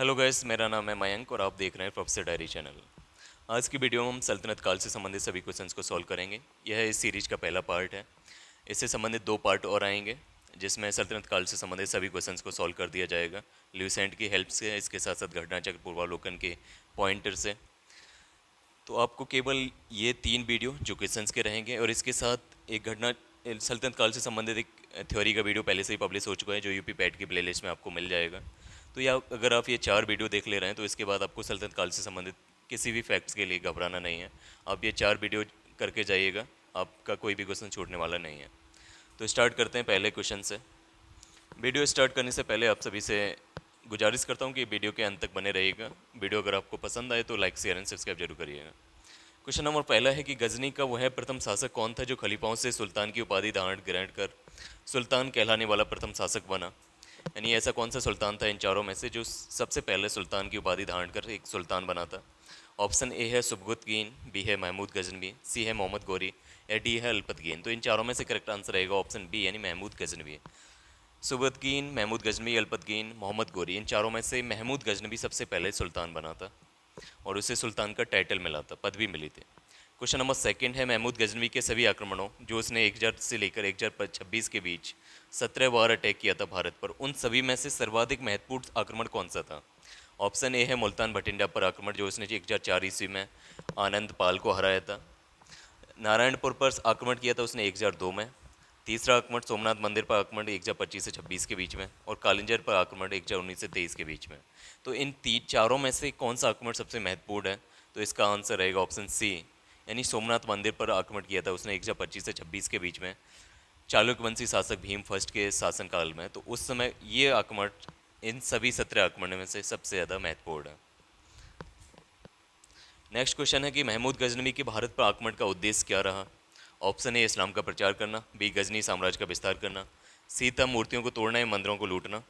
Hello guys, मेरा नाम है मयंक और आप देख रहे हैं प्रोफेसर डायरी चैनल। आज की वीडियो में हम सल्तनत काल से संबंधित सभी क्वेश्चंस को सॉल्व करेंगे। यह इस सीरीज का पहला पार्ट है। इससे संबंधित दो पार्ट और आएंगे जिसमें सल्तनत काल से संबंधित सभी क्वेश्चंस को सॉल्व कर दिया जाएगा ल्यूसेंट की हेल्प से, इसके साथ साथ घटनाचक्र पूर्वावलोकन के पॉइंटर से। तो आपको केवल ये 3 वीडियो जो क्वेश्चंस के रहेंगे और इसके साथ एक घटना सल्तनत काल से संबंधित एक थ्योरी का वीडियो पहले से ही पब्लिश हो चुका है जो यूपी पैट की प्लेलिस्ट में आपको मिल जाएगा। तो या अगर आप ये 4 वीडियो देख ले रहे हैं तो इसके बाद आपको सल्तनत काल से संबंधित किसी भी फैक्ट्स के लिए घबराना नहीं है। आप ये 4 वीडियो करके जाइएगा, आपका कोई भी क्वेश्चन छूटने वाला नहीं है। तो स्टार्ट करते हैं पहले क्वेश्चन से। वीडियो स्टार्ट करने से पहले आप सभी से गुजारिश करता हूँ कि वीडियो के अंत तक बने रहिएगा। वीडियो अगर आपको पसंद आए तो लाइक शेयर एंड सब्सक्राइब जरूर करिएगा। क्वेश्चन नंबर पहला है कि गजनी का वह प्रथम शासक कौन था जो खलीफाओं से सुल्तान की उपाधि धारण ग्रहण कर सुल्तान कहलाने वाला प्रथम शासक बना। यानी ऐसा कौन सा सुल्तान था इन चारों में से जो सबसे पहले सुल्तान की उपाधि धारण कर एक सुल्तान बना था। ऑप्शन ए है सुबुतगीन, बी है महमूद गजनवी, सी है मोहम्मद गौरी या डी है अल्पतगीन। तो इन चारों में से करेक्ट आंसर रहेगा ऑप्शन बी यानी महमूद गजनवी। सुबुतगीन, महमूद गजनवी, अल्पतगीन, मोहम्मद गौरी, इन चारों में से महमूद गजनवी सबसे पहले सुल्तान बना था और उसे सुल्तान का टाइटल मिला था, पदवी मिली थी। क्वेश्चन नंबर सेकंड है महमूद गजनवी के सभी आक्रमणों जो उसने 1000 से लेकर 1026 के बीच 17 बार अटैक किया था भारत पर, उन सभी में से सर्वाधिक महत्वपूर्ण आक्रमण कौन सा था। ऑप्शन ए है मुल्तान भटिंडा पर आक्रमण जो उसने 1004 ईस्वी में आनंद पाल को हराया था। नारायणपुर पर आक्रमण किया था उसने 1002 में। तीसरा आक्रमण सोमनाथ मंदिर पर आक्रमण 1025 से 26 के बीच में और कालिंजर पर आक्रमण 1019 से 23 के बीच में। तो इन चारों में से कौन सा आक्रमण सबसे महत्वपूर्ण है। तो इसका आंसर रहेगा ऑप्शन सी यानी सोमनाथ मंदिर पर आक्रमण किया था उसने 1025 से 26 के बीच में चालुक्यवंशी शासक भीम फर्स्ट के शासनकाल में। तो उस समय ये आक्रमण इन सभी 17 आक्रमणों में से सबसे ज़्यादा महत्वपूर्ण है। नेक्स्ट क्वेश्चन है कि महमूद गजनवी के भारत पर आक्रमण का उद्देश्य क्या रहा। ऑप्शन ए इस्लाम का प्रचार करना, बी गजनी साम्राज्य का विस्तार करना, सी था मूर्तियों को तोड़ना या मंदिरों को लूटना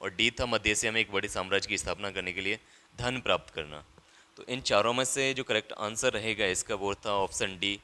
और डी था मध्य एशिया में एक बड़े साम्राज्य की स्थापना करने के लिए धन प्राप्त करना। तो इन चारों में से जो करेक्ट आंसर रहेगा इसका वो था ऑप्शन डी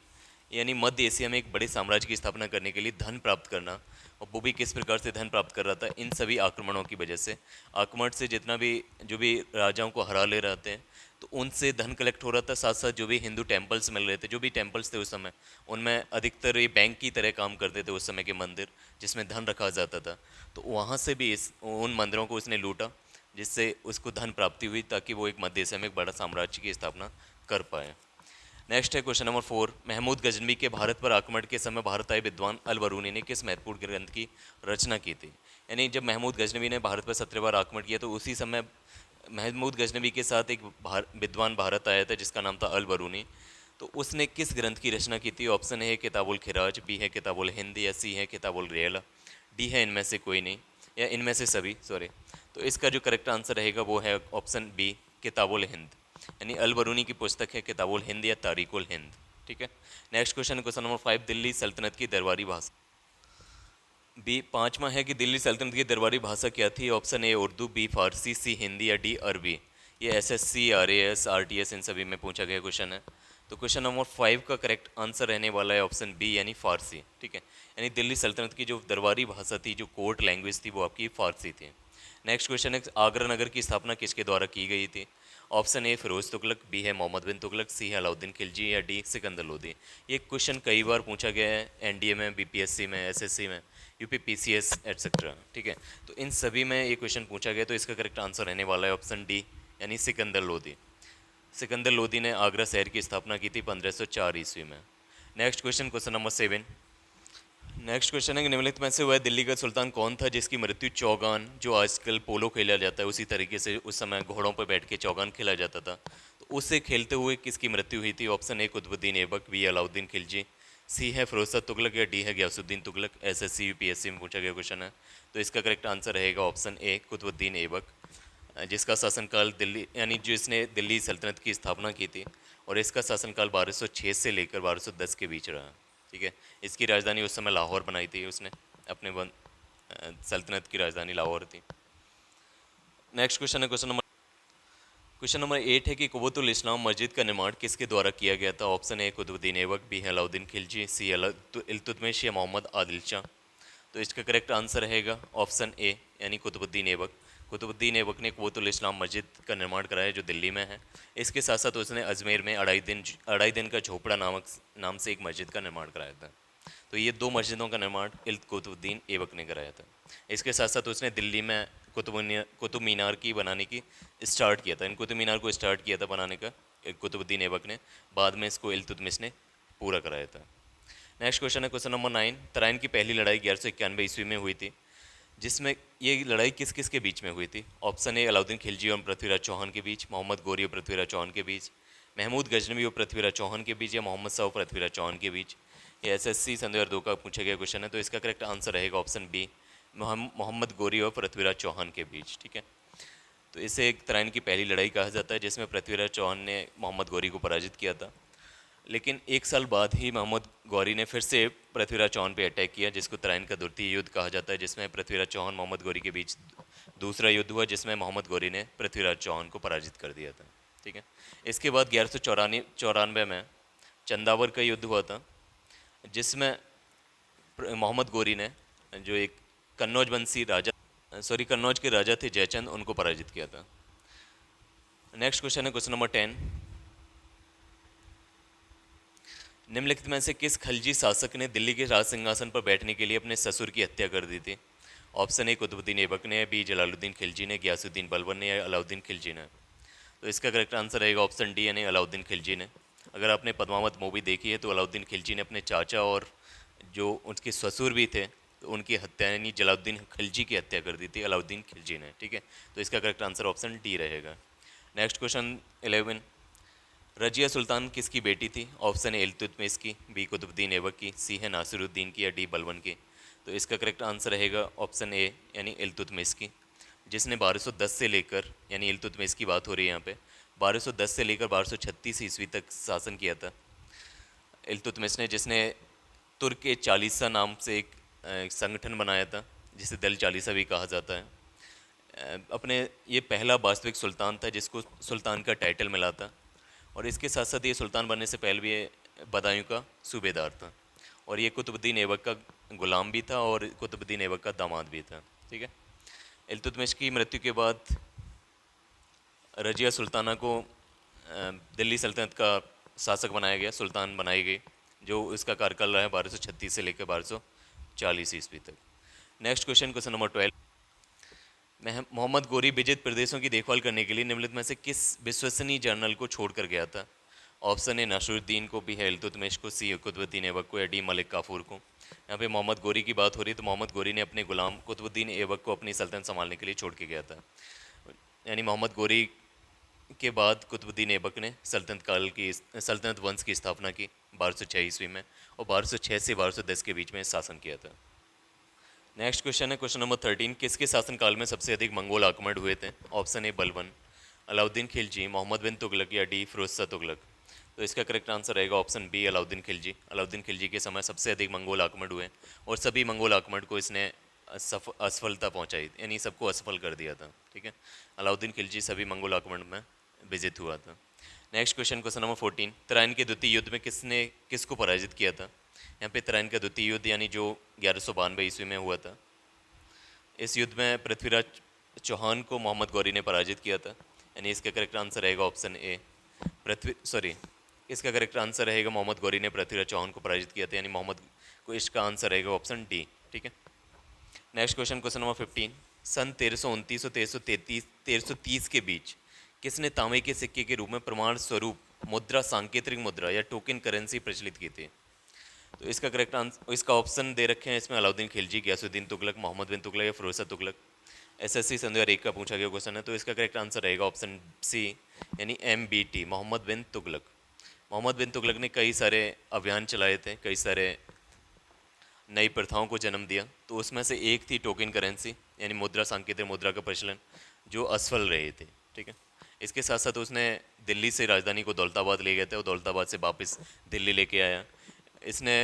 यानी मध्य एशिया में एक बड़े साम्राज्य की स्थापना करने के लिए धन प्राप्त करना। और वो भी किस प्रकार से धन प्राप्त कर रहा था, इन सभी आक्रमणों की वजह से। आक्रमण से जितना भी जो भी राजाओं को हरा ले रहे थे तो उनसे धन कलेक्ट हो रहा था, साथ साथ जो भी हिंदू टेम्पल्स मिल रहे थे, जो भी टेम्पल्स थे उस समय उनमें अधिकतर ये बैंक की तरह काम करते थे उस समय के मंदिर जिसमें धन रखा जाता था। तो वहाँ से भी उन मंदिरों को उसने लूटा जिससे उसको धन प्राप्ति हुई ताकि वो एक मध्य एशिया में एक बड़ा साम्राज्य की स्थापना कर पाए। नेक्स्ट है क्वेश्चन नंबर 4। महमूद गजनवी के भारत पर आक्रमण के समय भारत आए विद्वान अल बरूनी ने किस महत्वपूर्ण ग्रंथ की रचना की थी। यानी जब महमूद गजनवी ने भारत पर 17 बार आक्रमण किया तो उसी समय महमूद गजनवी के साथ एक विद्वान भारत आया था जिसका नाम था अल बरूनी। तो उसने किस ग्रंथ की रचना की थी। ऑप्शन है किताबुल खिराज, बी है किताबुल हिंद या सी है किताबुल रेला, डी है इनमें से कोई नहीं या इनमें से सभी, सॉरी। तो इसका जो करेक्ट आंसर रहेगा वो है ऑप्शन बी किताबुल हिंद यानी अल बरूनी की पुस्तक है किताबुल हिंद या तारीकुल हिंद। ठीक है। Next question, question number 5। Delhi सल्तनत की दरबारी भाषा। बी पांचवा है कि दिल्ली सल्तनत की दरबारी भाषा क्या थी। ऑप्शन ए उर्दू, बी फारसी, सी हिंदी या डी अरबी। ये एसएससी, आरएएस, आरटीएस इन सभी में पूछा गया क्वेश्चन है। तो क्वेश्चन नंबर 5 का करेक्ट आंसर रहने वाला है ऑप्शन बी यानी फारसी। ठीक है। यानी दिल्ली सल्तनत की जो दरबारी भाषा थी, जो कोर्ट लैंग्वेज थी, वो आपकी फारसी थी। नेक्स्ट क्वेश्चन है आगरा नगर की स्थापना किसके द्वारा की गई थी। Option A Firoz Tughlaq, B है मोहम्मद बिन तुगलक, सी है अलाउद्दीन खिलजी या डी सिकंदर लोदी। ये क्वेश्चन कई बार पूछा गया है एनडीए में, बीपीएससी में, एसएससी में, यूपी पीसीएस एटसेट्रा। ठीक है। तो इन सभी में ये क्वेश्चन पूछा गया तो इसका करेक्ट आंसर रहने वाला है ऑप्शन डी यानी सिकंदर लोदी। सिकंदर लोदी ने आगरा शहर की स्थापना की थी 1504 ईस्वी में। Next question, question number 7। Next question है कि निम्नलिखित में से वह दिल्ली का सुल्तान कौन था जिसकी मृत्यु चौगान, जो आजकल पोलो खेला जाता है उसी तरीके से उस समय घोड़ों पर बैठ के चौगान खेला जाता था, तो उससे खेलते हुए किसकी मृत्यु हुई थी। Option A Qutbuddin Aibak, B Alauddin Khilji, C है फिरोज शाह तुगलक या डी है गयासुद्दीन तुगलक। एसएससी यूपीएससी में पूछा गया क्वेश्चन है। तो इसका करेक्ट आंसर रहेगा ऑप्शन ए कुतुबुद्दीन ऐबक, जिसका शासनकाल दिल्ली यानी जिसने दिल्ली सल्तनत की स्थापना की थी और इसका शासनकाल 1206 से लेकर 1210 के बीच रहा। ठीक है। इसकी राजधानी उस समय लाहौर बनाई थी उसने, अपने सल्तनत की राजधानी लाहौर थी। नेक्स्ट क्वेश्चन है क्वेश्चन नंबर 8 है कि कुव्वतुल इस्लाम मस्जिद का निर्माण किसके द्वारा किया गया था। Option A Qutbuddin Aibak, B है अलाउद्दीन खिलजी, सी इल्तुतमिश या मोहम्मद आदिल शाह। तो इसका करेक्ट आंसर रहेगा ऑप्शन ए यानी कुतुबुद्दीन ऐबक। कुतुबुद्दीन ऐबक ने कुव्वतुल इस्लाम मस्जिद का निर्माण कराया जो दिल्ली में है। इसके साथ साथ उसने अजमेर में अढ़ाई दिन का झोपड़ा नाम से एक मस्जिद का निर्माण कराया था। तो ये दो मस्जिदों का निर्माण कुतुबुद्दीन ऐबक ने कराया था। इसके साथ साथ उसने दिल्ली में कुतुब मीनार की बनाने की स्टार्ट किया था। इन कुतुब मीनार को स्टार्ट किया था बनाने का कुतुबुद्दीन ऐबक ने, बाद में इसको इल्तुतमिश ने पूरा कराया था। नेक्स्ट क्वेश्चन है क्वेश्चन नंबर 9। तराइन की पहली लड़ाई 1191 ईस्वी में हुई थी, जिसमें ये लड़ाई किस किस के बीच में हुई थी? ऑप्शन ए अलाउद्दीन खिलजी और पृथ्वीराज चौहान के बीच, मोहम्मद गौरी और पृथ्वीराज चौहान के बीच, महमूद गजनवी और पृथ्वीराज चौहान के बीच, या मोहम्मद शाह और पृथ्वीराज चौहान के बीच। ये एसएससी सन 2002 का पूछा गया क्वेश्चन है, तो इसका करेक्ट आंसर रहेगा ऑप्शन बी, मोहम्मद गौरी और पृथ्वीराज चौहान के बीच। ठीक है, तो इसे एक तराइन की पहली लड़ाई कहा जाता है जिसमें पृथ्वीराज चौहान ने मोहम्मद गौरी को पराजित किया था। लेकिन एक साल बाद ही मोहम्मद गौरी ने फिर से पृथ्वीराज चौहान पे अटैक किया, जिसको तराइन का द्वितीय युद्ध कहा जाता है, जिसमें पृथ्वीराज चौहान मोहम्मद गौरी के बीच दूसरा युद्ध हुआ, जिसमें मोहम्मद गौरी ने पृथ्वीराज चौहान को पराजित कर दिया था। ठीक है, इसके बाद 1194 में चंदावर का युद्ध हुआ था, जिसमें मोहम्मद गौरी ने जो एक कन्नौज के राजा थे जयचंद, उनको पराजित किया था। नेक्स्ट क्वेश्चन है क्वेश्चन नंबर 10। निम्नलिखित में से किस खलजी शासक ने दिल्ली के राज सिंहासन पर बैठने के लिए अपने ससुर की हत्या कर दी थी? ऑप्शन ए कुतुबुद्दीन ऐबक ने, बी जलालुद्दीन खिलजी ने, गयासुद्दीन बलबन ने, या अलाउद्दीन खिलजी ने। तो इसका करेक्ट आंसर रहेगा ऑप्शन डी, यानी अलाउद्दीन खिलजी ने। अगर आपने पद्मावत मूवी देखी है तो अलाउद्दीन खिलजी ने अपने चाचा और जो उनके ससुर भी थे, तो उनकी हत्या यानी जलालुद्दीन खिलजी की हत्या कर दी थी अलाउद्दीन खिलजी ने। ठीक है, तो इसका करेक्ट आंसर ऑप्शन डी रहेगा। Next question 11। रजिया सुल्तान किसकी बेटी थी? ऑप्शन ए इल्तुतमिश की, बी कुतुबुद्दीन ऐबक की, सी है नासिरुद्दीन की, या डी बलबन की। तो इसका करेक्ट आंसर रहेगा ऑप्शन ए, यानी इल्तुतमिश की, जिसने 1210 से लेकर, यानी इल्तुतमिश की बात हो रही है यहाँ पे, 1210 से लेकर 1236 ईस्वी तक शासन किया था इल्तुतमिश ने, जिसने तुर्क ए चालीसा नाम से एक संगठन बनाया था, जिसे दल चालीसा भी कहा जाता है। अपने ये पहला वास्तविक सुल्तान था जिसको सुल्तान का टाइटल मिला था, और इसके साथ साथ ये सुल्तान बनने से पहले भी ये बदायूं का सूबेदार था, और ये कुतुबुद्दीन ऐबक का गुलाम भी था और कुतुबुद्दीन ऐबक का दामाद भी था। ठीक है, इल्तुतमिश की मृत्यु के बाद रजिया सुल्ताना को दिल्ली सल्तनत का शासक बनाया गया, सुल्तान बनाई गई, जो इसका कार्यकाल रहा है 1236 से लेकर 1240 ईस्वी तक। Next question number 12। Mohammad Ghori विजित प्रदेशों की देखभाल करने के लिए निम्नलिखित में से किस विश्वसनीय जर्नल को छोड़कर गया था? ऑप्शन ए नासिरुद्दीन को, भी है इल्तुतमिश को, सी कुतुबुद्दीन ऐबक को, या डी मलिक काफूर को। यहाँ पे मोहम्मद गौरी की बात हो रही है, तो मोहम्मद गौरी ने अपने गुलाम कुतुबुद्दीन ऐबक को अपनी सल्तनत संभालने के लिए छोड़ के गया था। यानी मोहम्मद गौरी के बाद कुतुबुद्दीन ऐबक ने सल्तनत वंश की स्थापना की 1206 ईस्वी में, और 1206 से 1210 के बीच में शासन किया था। नेक्स्ट क्वेश्चन है क्वेश्चन नंबर 13। किसके शासनकाल में सबसे अधिक मंगोल आक्रमण हुए थे? ऑप्शन ए बलबन, अलाउद्दीन खिलजी, मोहम्मद बिन तुगलक, या डी फिरोज शाह तुगलक। तो इसका करेक्ट आंसर रहेगा ऑप्शन बी, अलाउद्दीन खिलजी। अलाउद्दीन खिलजी के समय सबसे अधिक मंगोल आक्रमण हुए, और सभी मंगोल आक्रमण को इसने असफलता पहुंचाई, यानी सबको असफल कर दिया था। ठीक है, अलाउद्दीन खिलजी सभी मंगोल आक्रमण में विजित हुआ था। Next question number 14। तराइन के द्वितीय युद्ध में किसको पराजित किया था? यहाँ पे तराइन का द्वितीय युद्ध यानी जो 1192 ईस्वी में हुआ था, इस युद्ध में पृथ्वीराज चौहान को मोहम्मद गौरी ने पराजित किया था, यानी इसका करेक्ट आंसर रहेगा ऑप्शन ए, इसका करेक्ट आंसर रहेगा मोहम्मद गौरी ने पृथ्वीराज चौहान को पराजित किया था, यानी मोहम्मद को, इसका आंसर रहेगा ऑप्शन डी। ठीक है, नेक्स्ट क्वेश्चन नंबर 15। सन 1329 और 1330 के बीच किसने तांबे के सिक्के के रूप में प्रमाण स्वरूप मुद्रा, सांकेतिक मुद्रा, या टोकन करेंसी प्रचलित की थी? तो इसका करेक्ट आंसर, इसका ऑप्शन दे रखे हैं इसमें, अलाउद्दीन खिलजी, गयासुद्दीन तुगलक, मोहम्मद बिन तुगलक, या फिरोज शाह तुगलक। एसएससी सन 2001 का पूछा गया क्वेश्चन है, तो इसका करेक्ट आंसर रहेगा ऑप्शन सी, यानी MBT, मोहम्मद बिन तुगलक। मोहम्मद बिन तुगलक ने कई सारे अभियान चलाए थे, कई सारे नई प्रथाओं को जन्म दिया, तो उसमें से एक थी टोकन करेंसी, यानी मुद्रा, सांकेतिक मुद्रा का प्रचलन, जो असफल रहे थे। ठीक है, इसके साथ साथ उसने दिल्ली से राजधानी को दौलताबाद ले गए थे, और दौलताबाद से वापस दिल्ली लेके आया। इसने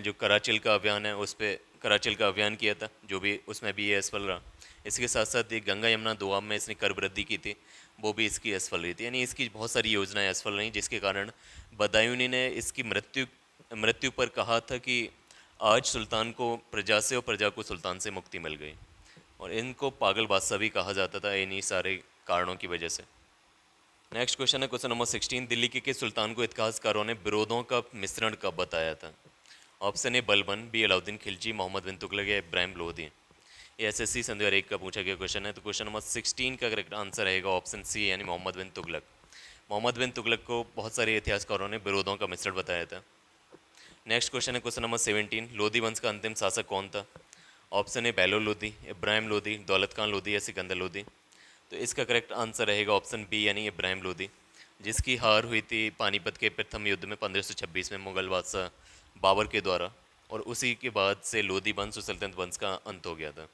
जो कराचिल का अभियान है, उस पर कराचिल का अभियान किया था, जो भी उसमें भी ये असफल रहा। इसके साथ साथ एक गंगा यमुना दोआब में इसने कर वृद्धि की थी, वो भी इसकी असफल रही थी, यानी इसकी बहुत सारी योजनाएं असफल रहीं, जिसके कारण बदायूनी ने इसकी मृत्यु पर कहा था कि आज सुल्तान को प्रजा से और प्रजा को सुल्तान से मुक्ति मिल गई। और इनको पागल बादशाह भी कहा जाता था इन्हीं सारे कारणों की वजह से। नेक्स्ट क्वेश्चन है क्वेश्चन नंबर 16, दिल्ली के किस सुल्तान को इतिहासकारों ने विरोधों का मिश्रण कब बताया था? Option A Balban, B Alauddin Khilji, Mohammad bin Tughlaq या इब्राहिम लोधी। ये एसएससी सन 2001 का पूछा गया क्वेश्चन है। तो क्वेश्चन नंबर 16 का करेक्ट आंसर रहेगा ऑप्शन सी यानी मोहम्मद बिन तुगलक। मोहम्मद बिन तुगलक को बहुत सारे इतिहासकारों ने विरोधों का मिश्रण बताया था। नेक्स्ट क्वेश्चन है क्वेश्चन नंबर 17, लोधी वंश का अंतिम शासक कौन था? ऑप्शन ए बैलोल लोधी, इब्राहिम लोधी, दौलत खान लोधी या सिकंदर लोधी। तो इसका करेक्ट आंसर रहेगा ऑप्शन बी यानी इब्राहिम लोधी, जिसकी हार हुई थी पानीपत के प्रथम युद्ध में 1526 में मुगल बादशाह बाबर के द्वारा, और उसी के बाद से लोधी वंश और सल्तनत वंश का अंत हो गया था।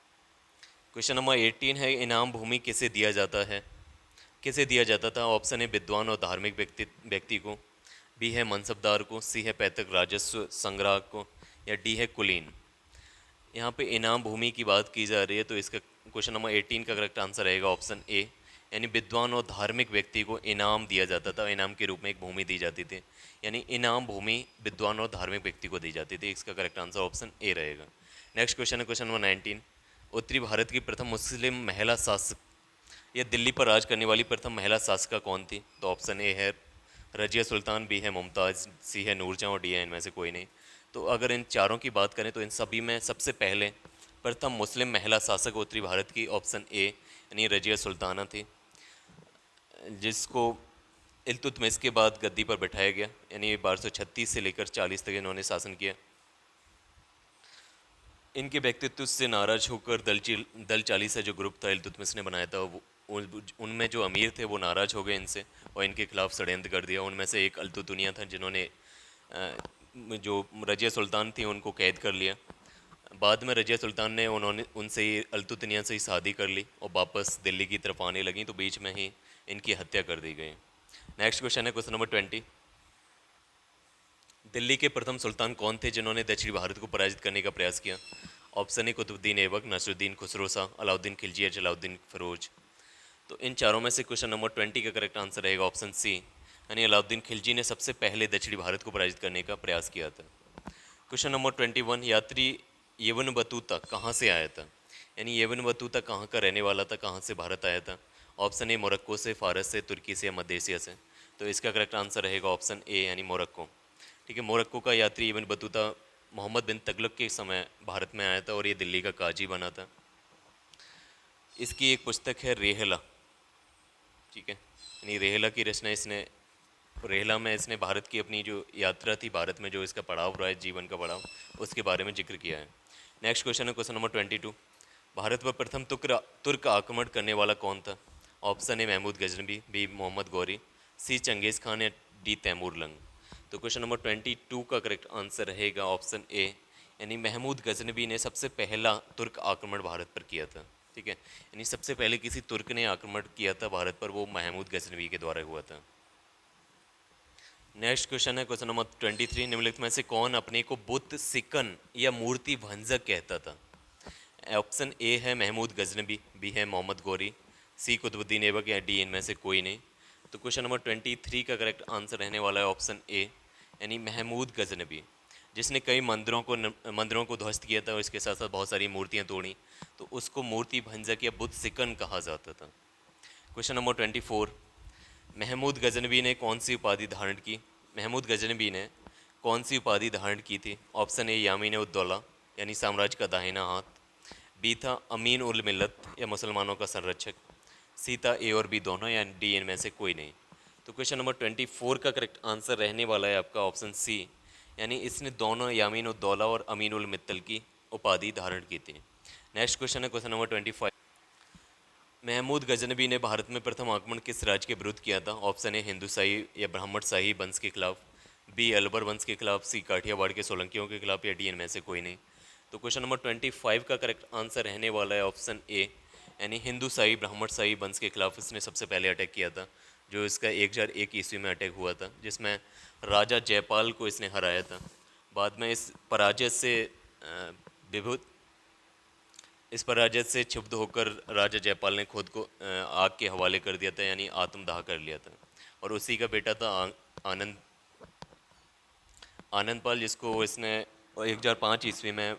क्वेश्चन नंबर 18 है, इनाम भूमि किसे दिया जाता है? किसे दिया जाता था? ऑप्शन ए विद्वान और धार्मिक व्यक्ति को, बी है मनसबदार को, सी है पैतृक राजस्व संग्राहक को, या डी है कुलीन। यहाँ पे इनाम भूमि की बात की जा रही है, तो इसका क्वेश्चन नंबर 18 का करेक्ट आंसर रहेगा ऑप्शन ए, यानी विद्वान और धार्मिक व्यक्ति को इनाम दिया जाता था, इनाम के रूप में एक भूमि दी जाती थी, यानी इनाम भूमि विद्वान और धार्मिक व्यक्ति को दी जाती थी। इसका करेक्ट आंसर ऑप्शन ए रहेगा। नेक्स्ट क्वेश्चन है क्वेश्चन नंबर 19, उत्तरी भारत की प्रथम मुस्लिम महिला शासक या दिल्ली पर राज करने वाली प्रथम महिला शासिका कौन थी? तो ऑप्शन ए है रजिया सुल्तान, बी है मुमताज़, सी है नूरजहाँ और डी है इनमें से कोई नहीं। तो अगर इन चारों की बात करें तो इन सभी में सबसे पहले प्रथम मुस्लिम महिला शासक उत्तरी भारत की ऑप्शन ए यानी रजिया सुल्ताना थी, जिसको इल्तुतमिश के बाद गद्दी पर बैठाया गया, यानी 1236 से लेकर 40 तक इन्होंने शासन किया। इनके व्यक्तित्व से नाराज होकर दल 40 जो ग्रुप था इल्तुतमिश ने बनाया था, वो उनमें जो अमीर थे वो नाराज हो गए इनसे और इनके खिलाफ षड्यंत्र कर दिया। उनमें से एक अल्तुतुनिया था, जिन्होंने जो रजिया सुल्तान थी उनको कैद कर लिया। बाद में रजिया सुल्तान ने उन्होंने उनसे ही अल्तुतनिया से ही शादी कर ली और वापस दिल्ली की तरफ आने लगी, तो बीच में ही इनकी हत्या कर दी गई। नेक्स्ट क्वेश्चन है क्वेश्चन नंबर 20, दिल्ली के प्रथम सुल्तान कौन थे जिन्होंने दक्षिणी भारत को पराजित करने का प्रयास किया? ऑप्शन ए कुतुबुद्दीन ऐबक, नसरुद्दीन खुसरो शाह, अलाउद्दीन खिलजी या जलाउद्दीन फिरोज। तो इन चारों में से क्वेश्चन नंबर 20 का करेक्ट आंसर रहेगा ऑप्शन सी, यानी अलाउद्दीन खिलजी ने सबसे पहले दक्षिणी भारत को पराजित करने का प्रयास किया था। क्वेश्चन नंबर 21, यात्री यवन बतूता कहाँ से आया था? यानी यवन बतूता कहाँ का रहने वाला था, कहाँ से भारत आया था? ऑप्शन ए मोरक्को से, फारस से, तुर्की से या मध्य एशिया से। तो इसका करेक्ट आंसर रहेगा ऑप्शन ए यानी मोरक्को। ठीक है, मोरक्को का यात्री इब्न बतूता मोहम्मद बिन तुगलक के समय भारत में आया था और ये दिल्ली का काजी बना था। इसकी एक पुस्तक है रेहला, ठीक है, यानी रेहला की रचना इसने, रेहला में इसने भारत की अपनी जो यात्रा थी, भारत में जो इसका पड़ाव रहा है, जीवन का पड़ाव, उसके बारे में जिक्र किया है। नेक्स्ट क्वेश्चन है क्वेश्चन नंबर 22, भारत पर प्रथम तुर्क आक्रमण करने वाला कौन था? Option A Mahmud Ghaznavi, B Mohammad Ghori, C Changez Khan या डी तैमूर लंग। तो क्वेश्चन नंबर 22 का करेक्ट आंसर रहेगा ऑप्शन ए, यानी महमूद गजनबी ने सबसे पहला तुर्क आक्रमण भारत पर किया था। ठीक है, यानी सबसे पहले किसी तुर्क ने आक्रमण किया था भारत पर, वो महमूद गजनबी के द्वारा हुआ था। नेक्स्ट क्वेश्चन है क्वेश्चन नंबर 23, निम्नलिखित में से कौन अपने को बुत सिकन या मूर्ति भंजक कहता था? ऑप्शन ए है महमूद गजनबी, बी है मोहम्मद गौरी, सी कुतुबुद्दीन ऐबक या डी इनमें से कोई नहीं। तो क्वेश्चन नंबर 23 का करेक्ट आंसर रहने वाला है ऑप्शन ए, यानी महमूद गजनबी, जिसने कई मंदिरों को ध्वस्त किया था और इसके साथ साथ बहुत सारी मूर्तियाँ तोड़ी, तो उसको मूर्ति भंजक या बुत सिकन कहा जाता था। क्वेश्चन नंबर 24, महमूद गजनबी ने कौन सी उपाधि धारण की? महमूद गजनबी ने कौन सी उपाधि धारण की थी? ऑप्शन ए यामीन उद दौला, यानी साम्राज्य का दाहिना हाथ, बी था अमीन उल मिल्लत या मुसलमानों का संरक्षक, सी था ए और बी दोनों या डी इनमें से कोई नहीं। तो क्वेश्चन नंबर 24 का करेक्ट आंसर रहने वाला है आपका ऑप्शन सी, यानी इसने दोनों यामीन उद दौला और अमीन उल मित्तल की उपाधि धारण की थी। नेक्स्ट क्वेश्चन है क्वेश्चन नंबर 25, महमूद गजनबी ने भारत में प्रथम आक्रमण किस राज्य के विरुद्ध किया था? ऑप्शन ए हिंदू शाही या ब्राह्मण शाही वंश के खिलाफ, बी अलबर वंश के खिलाफ, सी काठियावाड़ के सोलंकियों के खिलाफ या डी इनमें से कोई नहीं। तो क्वेश्चन नंबर 25 का करेक्ट आंसर रहने वाला है ऑप्शन ए, यानी हिंदू शाही ब्राह्मण शाही वंश के खिलाफ इसने सबसे पहले अटैक किया था, जो इसका 1001 ईस्वी में अटैक हुआ था, जिसमें राजा जयपाल को इसने हराया था। बाद में इस पराजय से विभुत इस पराजय से क्षुब्ध होकर राजा जयपाल ने खुद को आग के हवाले कर दिया था, यानी आत्मदाह कर लिया था, और उसी का बेटा था आनंदपाल, जिसको इसने और 1005 ईस्वी में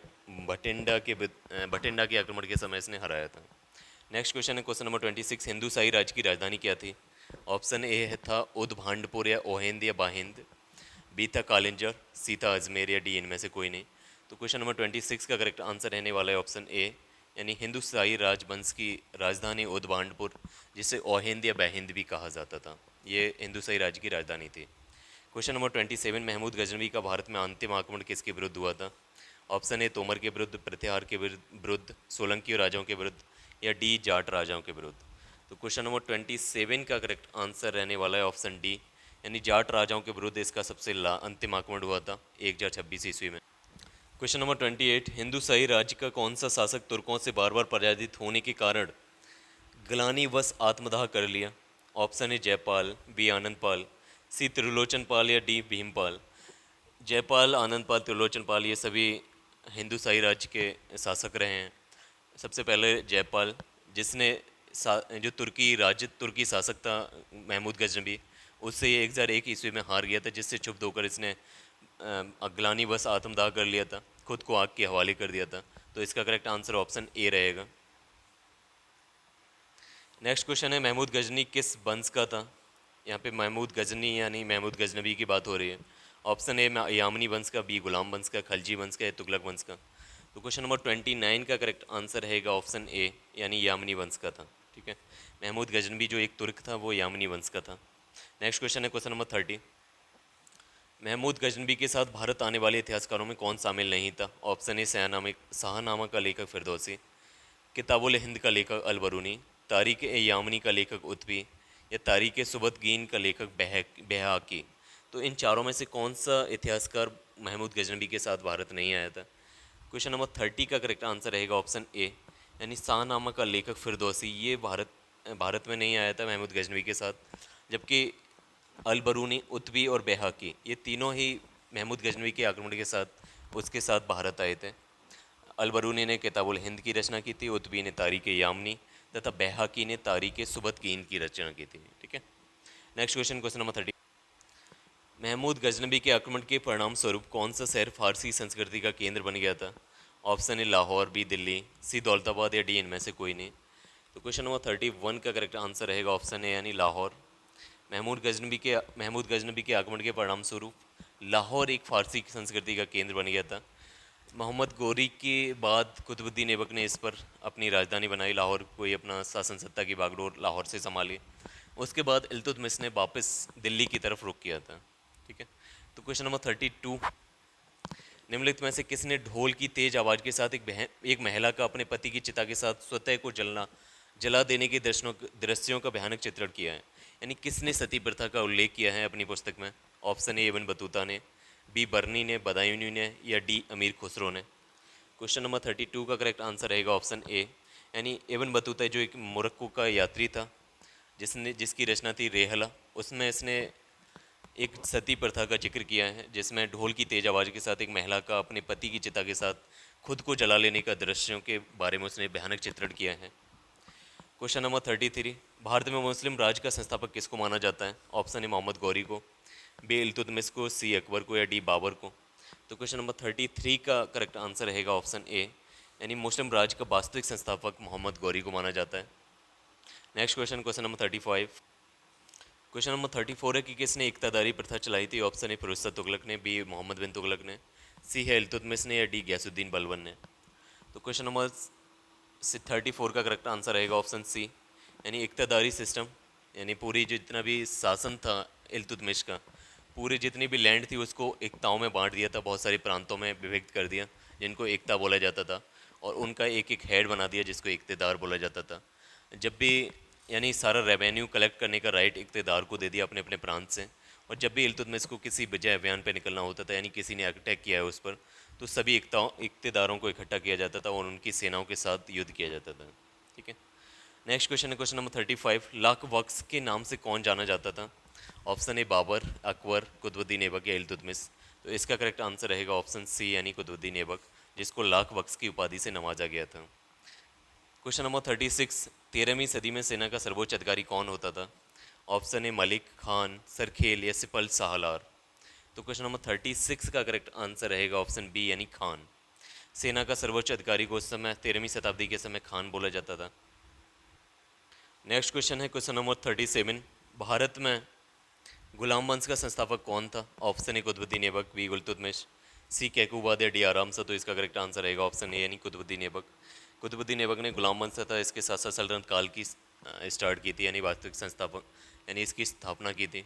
भटिंडा के आक्रमण के समय इसने हराया था। नेक्स्ट क्वेश्चन है क्वेश्चन नंबर 26, हिंदू शाही राज्य की राजधानी क्या थी? ऑप्शन ए था उदभांडपुर या ओहिंद या बाहिंद, बी था कालिंजर, सी था अजमेर या डी इनमें से कोई नहीं। तो क्वेश्चन नंबर 26 का करेक्ट आंसर रहने वाला है ऑप्शन ए, यानी हिंदू शाही राजवंश की राजधानी उदभांडपुर, जिसे ओहिंद या बहिंद भी कहा जाता था, ये हिंदू शाही राज्य की राजधानी थी। क्वेश्चन नंबर 27, महमूद गजनवी का भारत में अंतिम आक्रमण किसके विरुद्ध हुआ था? ऑप्शन ए तोमर के विरुद्ध, प्रतिहार के विरुद्ध, सोलंकी राजाओं के विरुद्ध या डी जाट राजाओं के विरुद्ध। तो क्वेश्चन नंबर 27 का करेक्ट आंसर रहने वाला है ऑप्शन डी, यानी जाट राजाओं के विरुद्ध इसका सबसे अंतिम आक्रमण हुआ था 1026 ईस्वी में। क्वेश्चन नंबर 28, हिंदू शाही राज्य का कौन सा शासक तुर्कों से बार बार पराजित होने के कारण ग्लानिवश आत्मदाह कर लिया? Option A Jaipal, B Anandpal, C Trilochan Pal या डी भीमपाल। जयपाल, आनंदपाल, त्रिलोचन पाल ये सभी हिंदू शाही राज्य के शासक रहे हैं। सबसे पहले जयपाल, जिसने जो तुर्की शासक था महमूद गजनबी, उससे ये 1001 ईस्वी में हार गया था, जिससे क्षुब्ध होकर इसने ग्लानिवश आत्मदाह कर लिया था, खुद को आग के हवाले कर दिया था। तो इसका करेक्ट आंसर ऑप्शन ए रहेगा। नेक्स्ट क्वेश्चन है महमूद गजनी किस वंश का था? यहाँ पे महमूद गजनी यानी महमूद गजनबी की बात हो रही है। ऑप्शन ए यामनी वंश का, बी गुलाम वंश का, खलजी वंश का या तुगलक वंश का। तो क्वेश्चन नंबर 29 का करेक्ट आंसर रहेगा ऑप्शन ए, यानी यामनी वंश का था। ठीक है, महमूद गजनबी जो एक तुर्क था वो यामनी वंश का था। नेक्स्ट क्वेश्चन है क्वेश्चन नंबर 30, महमूद गजनबी के साथ भारत आने वाले इतिहासकारों में कौन शामिल नहीं था? ऑप्शन ए शाहनामा का लेखक फिरदौसी, किताबुल हिंद का लेखक अलबरूनी, तारीख ए यामनी का लेखक उत्बी या तारीख सुबतगीन का लेखक बहकी। तो इन चारों में से कौन सा इतिहासकार महमूद गजनबी के साथ भारत नहीं आया था? क्वेश्चन नंबर 30 का करेक्ट आंसर रहेगा ऑप्शन ए, यानी शाहनामा का लेखक फिरदौसी, ये भारत में नहीं आया था महमूद गजनबी के साथ, जबकि अलबरूनी, उत्बी और बहकी ये तीनों ही महमूद गजनवी के आक्रमण के साथ उसके साथ भारत आए थे। अलबरूनी ने किताबुल हिंद की रचना की थी, उत्बी ने तारीख यामनी तथा बहकी ने तारीख सुबतगीन की रचना की थी। ठीक है, next question, question number 30, Mahmud Ghaznavi के आक्रमण के परिणाम स्वरूप कौन सा शहर फारसी संस्कृति का केंद्र बन गया था? Option A Lahore, B Delhi, C Daulatabad या डी इनमें से कोई नहीं। तो क्वेश्चन नंबर 31 का करेक्ट आंसर रहेगा ऑप्शन ए, यानी लाहौर। महमूद गजनबी के आगमन के परिणाम स्वरूप लाहौर एक फारसी संस्कृति का केंद्र बन गया था। मोहम्मद गोरी के बाद कुतुबुद्दीन ऐबक ने इस पर अपनी राजधानी बनाई, लाहौर को ही अपना शासन सत्ता की बागडोर लाहौर से संभाली। उसके बाद इल्तुतमिश ने वापस दिल्ली की तरफ रुख किया था। ठीक है, तो क्वेश्चन नंबर 32, निम्नलिखित में से किसने ढोल की तेज आवाज़ के साथ एक महिला का अपने पति की चिता के साथ स्वतः को जला देने के दृश्यों का भयानक चित्रण किया है? यानी किसने सती प्रथा का उल्लेख किया है अपनी पुस्तक में? ऑप्शन ए इब्न बतूता ने, बी बर्नी ने, बदायूनी ने या डी अमीर खुसरो ने। क्वेश्चन नंबर 32 का करेक्ट आंसर रहेगा ऑप्शन ए, यानी इब्न बतूता जो एक मोरक्को का यात्री था जिसकी रचना थी रेहला, उसमें इसने एक सती प्रथा का जिक्र किया है, जिसमें ढोल की तेज आवाज़ के साथ एक महिला का अपने पति की चिता के साथ खुद को जला लेने का दृश्यों के बारे में उसने भयानक चित्रण किया है। क्वेश्चन नंबर 33, भारत में मुस्लिम राज का संस्थापक किसको माना जाता है? ऑप्शन ए मोहम्मद गौरी को, बी इल्तुतमिश को, सी अकबर को या डी बाबर को। तो क्वेश्चन नंबर 33 का करेक्ट आंसर रहेगा ऑप्शन ए, यानी मुस्लिम राज का वास्तविक संस्थापक मोहम्मद गौरी को माना जाता है। Next question, question number 35, question number 34 है कि किसने इक्तादारी प्रथा चलाई थी? ऑप्शन ए फिरोज तुगलक ने, बी मोहम्मद बिन तुगलक ने, सी है इल्तुतमिश ने या डी गयासुद्दीन बलबन ने। तो क्वेश्चन नंबर 34 का करेक्ट आंसर रहेगा ऑप्शन सी, यानी इक्तदारी सिस्टम, यानी पूरी जितना भी शासन था इल्तुतमिश का, पूरी जितनी भी लैंड थी उसको एकताओं में बांट दिया था, बहुत सारे प्रांतों में विभक्त कर दिया जिनको एकता बोला जाता था, और उनका एक एक हेड बना दिया जिसको इक्तदार बोला जाता था। जब भी यानी सारा रेवेन्यू कलेक्ट करने का राइट इक्तदार को दे दिया अपने अपने प्रांत से, और जब भी इल्तुतमिश को किसी विजय अभियान पर निकलना होता था, यानी किसी ने अटैक किया है उस पर, तो सभी इक्तदारों को इकट्ठा किया जाता था और उनकी सेनाओं के साथ युद्ध किया जाता था। ठीक है, नेक्स्ट क्वेश्चन है क्वेश्चन नंबर 35, लाख वक्स के नाम से कौन जाना जाता था? ऑप्शन ए बाबर, अकबर, कुतुबुद्दीन ऐबक या इल्तुतमिश। तो इसका करेक्ट आंसर रहेगा ऑप्शन सी, यानी कुतुबुद्दीन ऐबक, जिसको लाख वक्स की उपाधि से नवाजा गया था। क्वेश्चन नंबर 36, 13वीं सदी में सेना का सर्वोच्च अधिकारी कौन होता था? ऑप्शन ए मलिक, खान, सरखेल या सिपल साहलार। तो क्वेश्चन नंबर 36 का करेक्ट आंसर रहेगा ऑप्शन बी यानी खान। सेना का सर्वोच्च अधिकारी को उस समय 13वीं शताब्दी के समय खान बोला जाता था। नेक्स्ट क्वेश्चन है क्वेश्चन नंबर 37। भारत में गुलाम वंश का संस्थापक कौन था? Option A Qutbuddin Aibak, B Iltutmish, C Kaiqubad या डी आरामसा। तो इसका करेक्ट आंसर रहेगा ऑप्शन ए यानी कुतुबुद्दीन ऐबक। कुतुबुद्दीन ऐबक ने गुलाम वंश तथा इसके साथ साथ सल्तनत काल की स्टार्ट की थी, यानी वास्तविक संस्थापक यानी इसकी स्थापना की थी।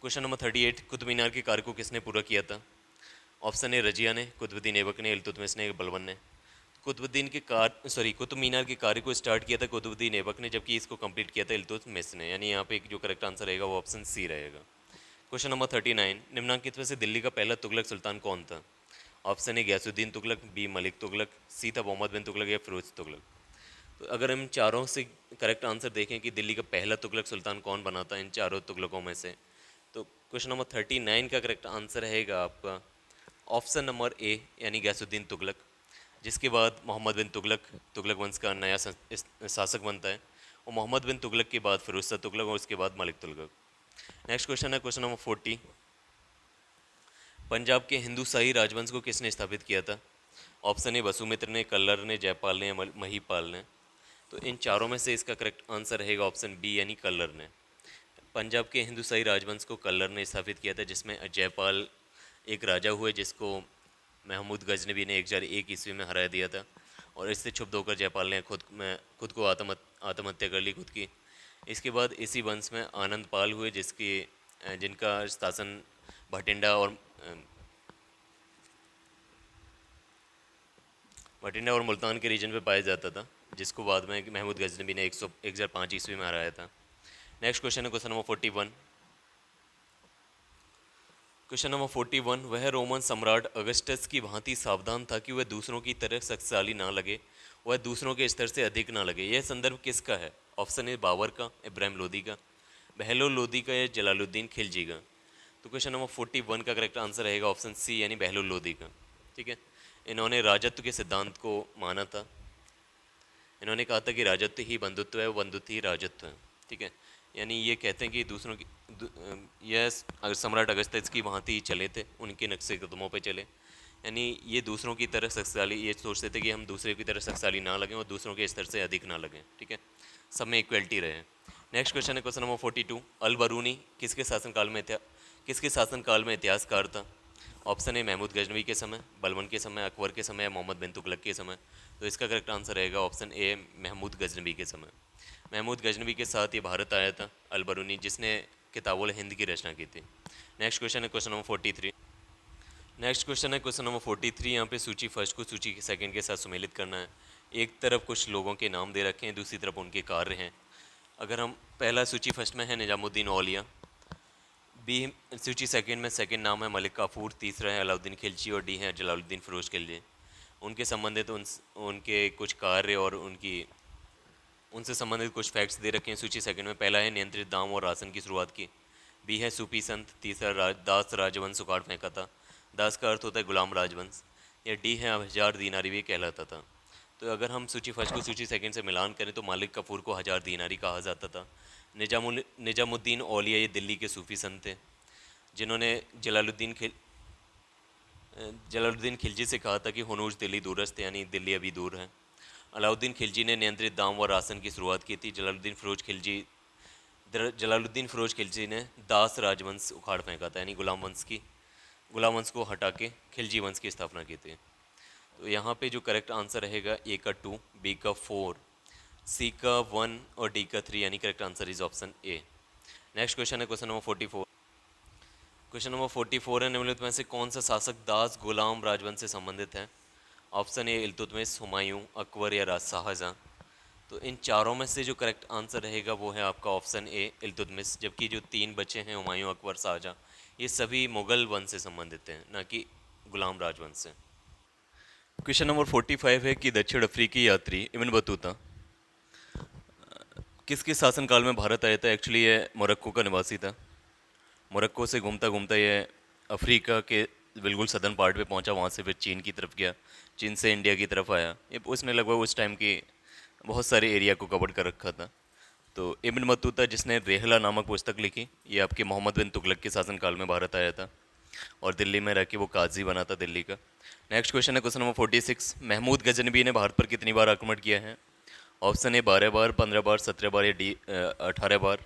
Question number 38। कुतुब मीनार के कार्य को किसने पूरा किया था? ऑप्शन ए रजिया ने, कुतुबुद्दीन ऐबक ने, इल्तुतमिश ने, बलबन ने। कुतुब मीनार के कार्य को स्टार्ट किया था कुतुबुद्दीन ऐबक ने, जबकि इसको कंप्लीट किया था इल्तुतमिश ने, यानी यहाँ पे एक जो करेक्ट आंसर रहेगा वो ऑप्शन सी रहेगा। Question number 39। निम्नलिखित में से दिल्ली का पहला तुगलक सुल्तान कौन था? Option A Ghiyasuddin Tughlaq, B Malik Tughlaq, C था मोहम्मद बिन तुगलक या फिरोज तुगलक। तो अगर हम चारों से करेक्ट आंसर देखें कि दिल्ली का पहला तुगलक सुल्तान कौन बना था इन चारों तुगलकों में से, तो क्वेश्चन नंबर 39 का करेक्ट आंसर रहेगा आपका ऑप्शन नंबर ए यानी गयासुद्दीन तुगलक, जिसके बाद मोहम्मद बिन तुगलक तुगलक वंश का नया शासक बनता है, और मोहम्मद बिन तुगलक के बाद फिरोज शाह तुगलक और उसके बाद मलिक तुगलक। नेक्स्ट क्वेश्चन है क्वेश्चन नंबर 40। पंजाब के हिंदू शाही राजवंश को किसने स्थापित किया था? ऑप्शन ए वसुमित्र ने, कल्लर ने, जयपाल ने या महीपाल ने। तो इन चारों में से इसका करेक्ट आंसर रहेगा ऑप्शन बी यानी कल्लर ने। पंजाब के हिंदू शाही राजवंश को कल्लर ने स्थापित किया था, जिसमें जयपाल एक राजा हुए जिसको महमूद गजनबी ने 1001 ईस्वी में हरा दिया था, और इससे क्षुब्ध होकर जयपाल ने खुद को आत्महत्या कर ली खुद की। इसके बाद इसी वंश में आनंदपाल हुए जिनका शासन भटिंडा और मुल्तान के रीजन पे पाया जाता था, जिसको बाद में महमूद गजनबी ने 1005 ईस्वी में हराया था। नेक्स्ट क्वेश्चन है क्वेश्चन नंबर 41। Question number 41। वह रोमन सम्राट अगस्टस की भांति सावधान था कि वह दूसरों की तरह शक्तिशाली ना लगे, वह दूसरों के स्तर से अधिक ना लगे। यह संदर्भ किसका है? ऑप्शन ए बाबर का, इब्राहिम लोदी का, बहलोल लोदी का या जलालुद्दीन खिलजी का। तो क्वेश्चन नंबर 41 का करेक्ट आंसर रहेगा ऑप्शन सी यानी बहलोल लोदी का। ठीक है, इन्होंने राजत्व के सिद्धांत को माना था। इन्होंने कहा था कि राजत्व ही बंधुत्व है, बंधुत्व ही राजत्व है। ठीक है, यानी ये कहते हैं कि दूसरों की यह सम्राट अगस्त्यस की भांति चले थे, उनके नक्शे कदमों पे चले, यानी ये दूसरों की तरह शक्तिशाली, ये सोचते थे कि हम दूसरे की तरह शक्तिशाली ना लगें और दूसरों के स्तर से अधिक ना लगें। ठीक है, सब में इक्वलिटी रहे। नेक्स्ट क्वेश्चन है क्वेश्चन नंबर 42। अल बरूनी किसके शासनकाल में इतिहासकार था? ऑप्शन ए महमूद गजनवी के समय, बलबन के समय, अकबर के समय या मोहम्मद बिन तुगलक के समय। तो इसका करेक्ट आंसर रहेगा ऑप्शन ए महमूद गजनवी के समय। महमूद गजनवी के साथ ये भारत आया था अल बरूनी, जिसने किताबुल हिंद की रचना की थी। नेक्स्ट क्वेश्चन है क्वेश्चन नंबर 43। नेक्स्ट क्वेश्चन है क्वेश्चन नंबर 43। यहाँ पे सूची फर्स्ट को सूची सेकंड के साथ सम्मिलित करना है। एक तरफ कुछ लोगों के नाम दे रखे हैं, दूसरी तरफ उनके कार्य हैं। अगर हम पहला सूची फर्स्ट में है निजामुद्दीन औलिया, बी सूची सेकंड में सेकंड नाम है मलिक काफूर, तीसरा है अलाउद्दीन खिलजी और डी है जलालुद्दीन फिरोज खिलजी। उनके संबंधित उनके कुछ कार्य और उनसे संबंधित कुछ फैक्ट्स दे रखे हैं सूची सेकंड में। पहला है नियंत्रित दाम और राशन की शुरुआत की, बी है सूफी संत, तीसरा दास राजवंश उखाड़ फेंका था, दास का अर्थ होता है गुलाम राजवंश, या डी है 1000 दीनारी भी कहलाता था। तो अगर हम सूची फर्स्ट को सूची सेकंड से मिलान करें तो मालिक कफूर को 1000 दीनारी कहा जाता था। निजामुद्दीन औलिया ये दिल्ली के सूफी संत थे, जिन्होंने जलालुद्दीन खिलजी से कहा था कि हनूज दिल्ली दूरस्थ है, यानी दिल्ली अभी दूर है। अलाउद्दीन खिलजी ने नियंत्रित दाम व राशन की शुरुआत की थी। जलालुद्दीन फिरोज खिलजी ने दास राजवंश उखाड़ फेंका था, यानी गुलाम वंश को हटा के खिलजी वंश की स्थापना की थी। तो यहाँ पे जो करेक्ट आंसर रहेगा ए का 2, बी का 4, सी का 1 और डी का 3, यानी correct answer is option A. Next question है क्वेश्चन नंबर 44। क्वेश्चन नंबर 44 है निम्नलिखित में से कौन सा शासक दास गुलाम राजवंश से संबंधित है? ऑप्शन ए इल्तुतमिश, हुमायूं, अकबर या शाहजहां। तो इन चारों में से जो करेक्ट आंसर रहेगा वो है आपका ऑप्शन ए इल्तुतमिश, जबकि जो 3 बचे हैं हुमायूं, अकबर, शाहजहां, ये सभी मुगल वंश से संबंधित हैं, ना कि गुलाम राजवंश से। क्वेश्चन नंबर 45 है कि दक्षिण अफ्रीकी यात्री इब्न बतूता किसके शासनकाल में भारत आया था? एक्चुअली ये मोरक्को का निवासी था। मोरक्को से घूमता घूमता ये अफ्रीका के बिल्कुल सदर्न पार्ट पे पहुंचा, वहाँ से फिर चीन की तरफ गया, चीन से इंडिया की तरफ आया। ये उसने लगभग उस टाइम की बहुत सारे एरिया को कवर कर रखा था। तो इब्न बतूता जिसने रेहला नामक पुस्तक लिखी, ये आपके मोहम्मद बिन तुगलक के शासनकाल में भारत आया था। और दिल्ली में रह के वो काजी बना था दिल्ली का। नेक्स्ट क्वेश्चन है क्वेश्चन नंबर 46, महमूद गजनबी ने भारत पर कितनी बार आक्रमण किया है? ऑप्शन ए 12 बार, 15 बार, 17 बार, या डी 18 बार।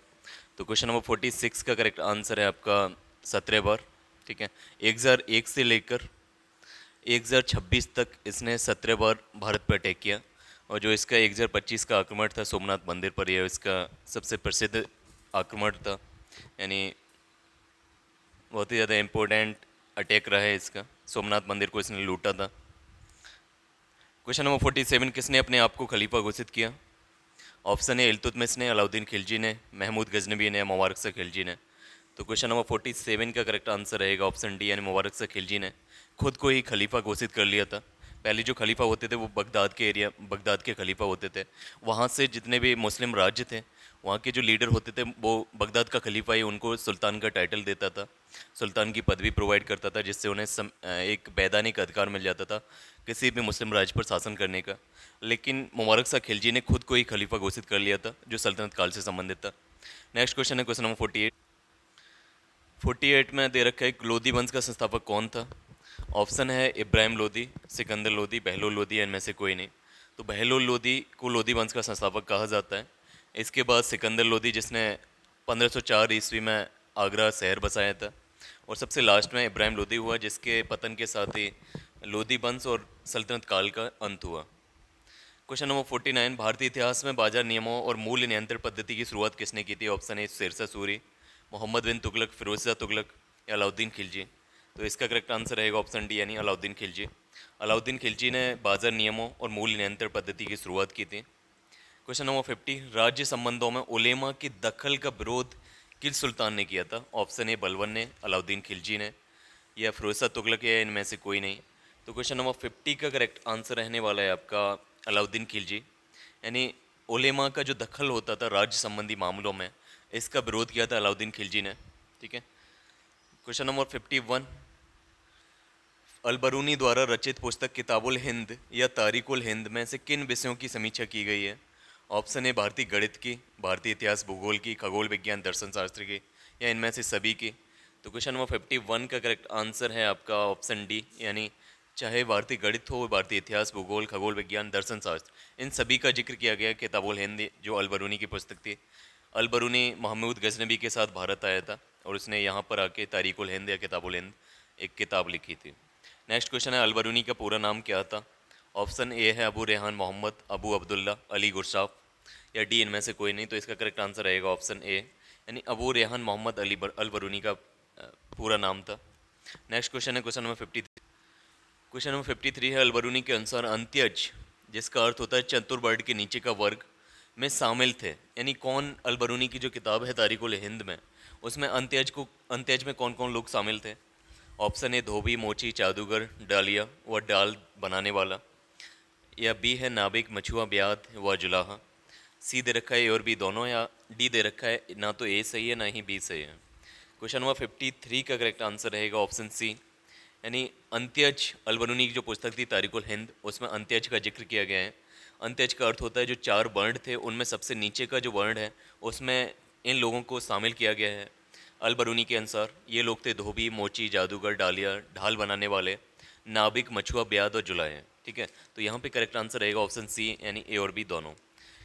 तो क्वेश्चन नंबर 46 का करेक्ट आंसर है आपका 17 बार। ठीक है, 1001 से लेकर 1026 तक इसने 17 बार भारत पर अटैक किया। और जो इसका 1025 का आक्रमण था सोमनाथ मंदिर पर, यह इसका सबसे प्रसिद्ध आक्रमण था, यानी बहुत ही ज़्यादा इम्पोर्टेंट अटैक रहा है इसका। सोमनाथ मंदिर को इसने लूटा था। क्वेश्चन नंबर 47, किसने अपने आप को खलीफा घोषित किया? ऑप्शन ए इल्तुतमिश ने, अलाउद्दीन खिलजी ने, महमूद गजनबी ने, मुबारक शाह खिलजी ने। तो क्वेश्चन नंबर 47 का करेक्ट आंसर रहेगा ऑप्शन डी, यानी मुबारक शाह खिलजी ने खुद को ही खलीफा घोषित कर लिया था। पहले जो खलीफा होते थे वो बगदाद के खलीफा होते थे। वहाँ से जितने भी मुस्लिम राज्य थे, वहाँ के जो लीडर होते थे, वो बगदाद का खलीफा ही उनको सुल्तान का टाइटल देता था, सुल्तान की पदवी प्रोवाइड करता था, जिससे उन्हें एक वैधानिक अधिकार मिल जाता था किसी भी मुस्लिम राज्य पर शासन करने का। लेकिन मुबारक शाह खिलजी ने खुद को ही खलीफा घोषित कर लिया था, जो सल्तनत काल से संबंधित था। नेक्स्ट क्वेश्चन है क्वेश्चन नंबर 48 में दे रखा है कि लोधी वंश का संस्थापक कौन था? ऑप्शन है इब्राहिम लोधी, सिकंदर लोधी, बहलोल लोधी, या इनमें से कोई नहीं। तो बहलोल लोधी को लोधी वंश का संस्थापक कहा जाता है। इसके बाद सिकंदर लोधी, जिसने 1504 ईस्वी में आगरा शहर बसाया था। और सबसे लास्ट में इब्राहिम लोधी हुआ, जिसके पतन के साथ ही लोधी वंश और सल्तनत काल का अंत हुआ। क्वेश्चन नंबर 49, भारतीय इतिहास में बाजार नियमों और मूल्य नियंत्रण पद्धति की शुरुआत किसने की थी? ऑप्शन ए शेरशाह सूरी, मोहम्मद बिन तुगलक, फिरोज शाह तुगलक, या अलाउद्दीन खिलजी। तो इसका करेक्ट आंसर रहेगा ऑप्शन डी, यानी अलाउद्दीन खिलजी। अलाउद्दीन खिलजी ने बाजार नियमों और मूल्य नियंत्रण पद्धति की शुरुआत की थी। क्वेश्चन नंबर 50, राज्य संबंधों में उलेमा की दखल का विरोध किस सुल्तान ने किया था? ऑप्शन ए बलबन ने, अलाउद्दीन खिलजी ने, या फिरोज शाह तुगलक, या इनमें से कोई नहीं। तो क्वेश्चन नंबर 50 का करेक्ट आंसर रहने वाला है आपका अलाउद्दीन खिलजी। यानी उलेमा का जो दखल होता था राज्य संबंधी मामलों में, इसका विरोध किया था अलाउद्दीन खिलजी ने। ठीक है, क्वेश्चन नंबर 51, अलबरूनी द्वारा रचित पुस्तक किताबुल हिंद या तारीकुल हिंद में से किन विषयों की समीक्षा की गई है? ऑप्शन ए भारतीय गणित की, भारतीय इतिहास भूगोल की, खगोल विज्ञान दर्शन शास्त्र की, या इनमें से सभी की। तो क्वेश्चन नंबर 51 का करेक्ट आंसर है आपका ऑप्शन डी, यानी चाहे भारतीय गणित हो, भारतीय इतिहास भूगोल, खगोल विज्ञान दर्शन शास्त्र, इन सभी का जिक्र किया गया किताबुल हिंद, जो अलबरूनी की पुस्तक थी। अलबरूनी महमूद गजनबी के साथ भारत आया था और उसने यहाँ पर आके तारीकुल हिंद या किताबुल हिंद एक किताब लिखी थी। नेक्स्ट क्वेश्चन है, अलबरूनी का पूरा नाम क्या था? ऑप्शन ए है अबू रेहान मोहम्मद अबू अब्दुल्ला अली गुरसाफ, या डी इनमें से कोई नहीं। तो इसका करेक्ट आंसर रहेगा ऑप्शन ए, यानी अबू रेहान मोहम्मद अलबरूनी का पूरा नाम था। नेक्स्ट क्वेश्चन है क्वेश्चन नंबर 53। क्वेश्चन नंबर 53 है, अलबरूनी के अनुसार अंत्यज, जिसका अर्थ होता है चतुर्वर्ग के नीचे का वर्ग, में शामिल थे। यानी कौन, अलबरूनी की जो किताब है तारीकुल हिंद में, उसमें अंत्यज में कौन कौन लोग शामिल थे? ऑप्शन ए धोबी, मोची, जादूगर, डालिया व डाल बनाने वाला, या बी है नाबिक, मछुआ, ब्याद व जुलाहा, सी दे रखा है ए और बी दोनों, या डी दे रखा है ना तो ए सही है ना ही बी सही है। क्वेश्चन नंबर 53 का करेक्ट आंसर रहेगा ऑप्शन सी, यानी अंत्यज, अलबरूनी की जो पुस्तक थी तारीकुल हिंद, उसमें अंत्यज का जिक्र किया गया है। अंत्यज का अर्थ होता है जो 4 वर्ण थे उनमें सबसे नीचे का जो वर्ण है, उसमें इन लोगों को शामिल किया गया है। अलबरूनी के अनुसार ये लोग थे धोबी, मोची, जादूगर, डालिया, ढाल बनाने वाले, नाबिक, मछुआ, ब्याद और जुलाहे। ठीक है, तो यहाँ पे करेक्ट आंसर रहेगा ऑप्शन सी, यानी ए और बी दोनों।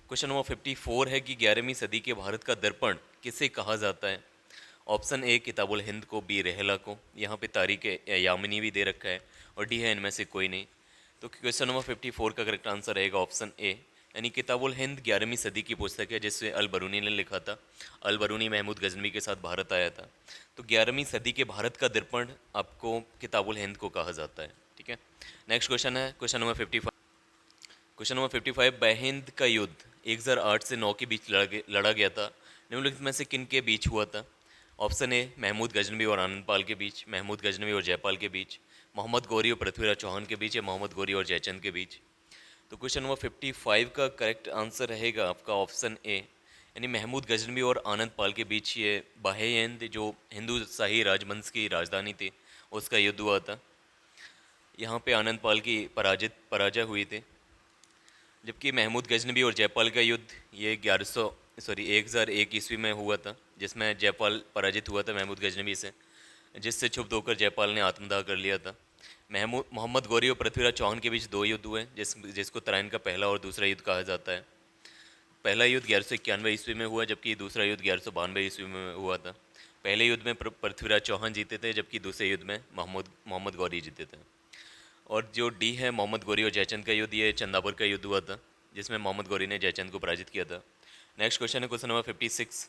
क्वेश्चन नंबर 54 है कि 11वीं सदी के भारत का दर्पण किसे कहा जाता है? ऑप्शन ए किताबुल हिंद को, बी रेहला को, यहाँ पे तारीख यामिनी भी दे रखा है, और डी है इनमें से कोई नहीं। तो क्वेश्चन नंबर 54 का करेक्ट आंसर रहेगा ऑप्शन ए, यानी किताबुल हिंद 11वीं सदी की पुस्तक है जिसे अलबरूनी ने लिखा था। अलबरूनी महमूद गजनवी के साथ भारत आया था। तो 11वीं सदी के भारत का दर्पण आपको किताबुल हिंद को कहा जाता है। ठीक है, नेक्स्ट क्वेश्चन है क्वेश्चन नंबर 55। क्वेश्चन नंबर 55, बहिंद का युद्ध 1008 से 9 के बीच लड़ा गया था, निम्नलिखित में से किन के बीच हुआ था? ऑप्शन ए महमूद गजनवी और आनंद पाल के बीच, महमूद गजनवी और जयपाल के बीच, मोहम्मद गौरी और पृथ्वीराज चौहान के बीच, या मोहम्मद गौरी और जयचंद के बीच। तो क्वेश्चन नंबर 55 का करेक्ट आंसर रहेगा आपका ऑप्शन ए, यानी महमूद गजनवी और आनंद पाल के बीच ये बाहेंद, जो हिंदू शाही राजवंश की राजधानी थी, उसका युद्ध हुआ था। यहाँ पे आनंद पाल की पराजय हुई थी, जबकि महमूद गजनवी और जयपाल का युद्ध ये 1001 ईस्वी में हुआ था, जिसमें जयपाल पराजित हुआ था महमूद गजनवी से। जिससे क्षुब्ध होकर जयपाल ने आत्मदाह कर लिया था। महमूद मोहम्मद गौरी और पृथ्वीराज चौहान के बीच दो युद्ध हुए, जिसको तराइन का पहला और दूसरा युद्ध कहा जाता है। पहला युद्ध 1191 ईस्वी में हुआ, जबकि दूसरा युद्ध 1192 ईस्वी में हुआ था। पहले युद्ध में पृथ्वीराज चौहान जीते थे, जबकि दूसरे युद्ध में मोहम्मद गौरी जीते थे। और जो डी है मोहम्मद गौरी और जयचंद का युद्ध, ये चंदाबर का युद्ध हुआ था, जिसमें मोहम्मद गौरी ने जयचंद को पराजित किया था। नेक्स्ट क्वेश्चन है क्वेश्चन नंबर 56।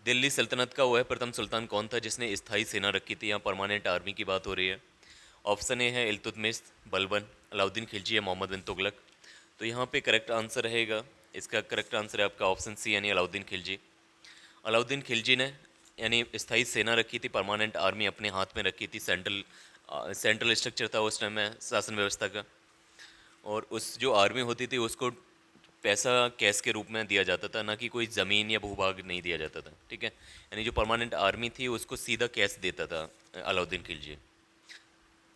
दिल्ली सल्तनत का वह प्रथम सुल्तान कौन था जिसने स्थायी सेना रखी थी? यहाँ परमानेंट आर्मी की बात हो रही है। ऑप्शन ए है इल्तुतमिश, बलबन, अलाउद्दीन खिलजी या मोहम्मद बिन तुगलक। तो यहाँ पे करेक्ट आंसर रहेगा, इसका करेक्ट आंसर है आपका ऑप्शन सी यानी अलाउद्दीन खिलजी। अलाउद्दीन खिलजी ने यानी स्थायी सेना रखी थी, परमानेंट आर्मी अपने हाथ में रखी थी। सेंट्रल स्ट्रक्चर था उस टाइम में शासन व्यवस्था का। और उस जो आर्मी होती थी उसको पैसा कैश के रूप में दिया जाता था, ना कि कोई ज़मीन या भूभाग नहीं दिया जाता था। ठीक है, यानी जो परमानेंट आर्मी थी उसको सीधा कैश देता था अलाउद्दीन खिलजी,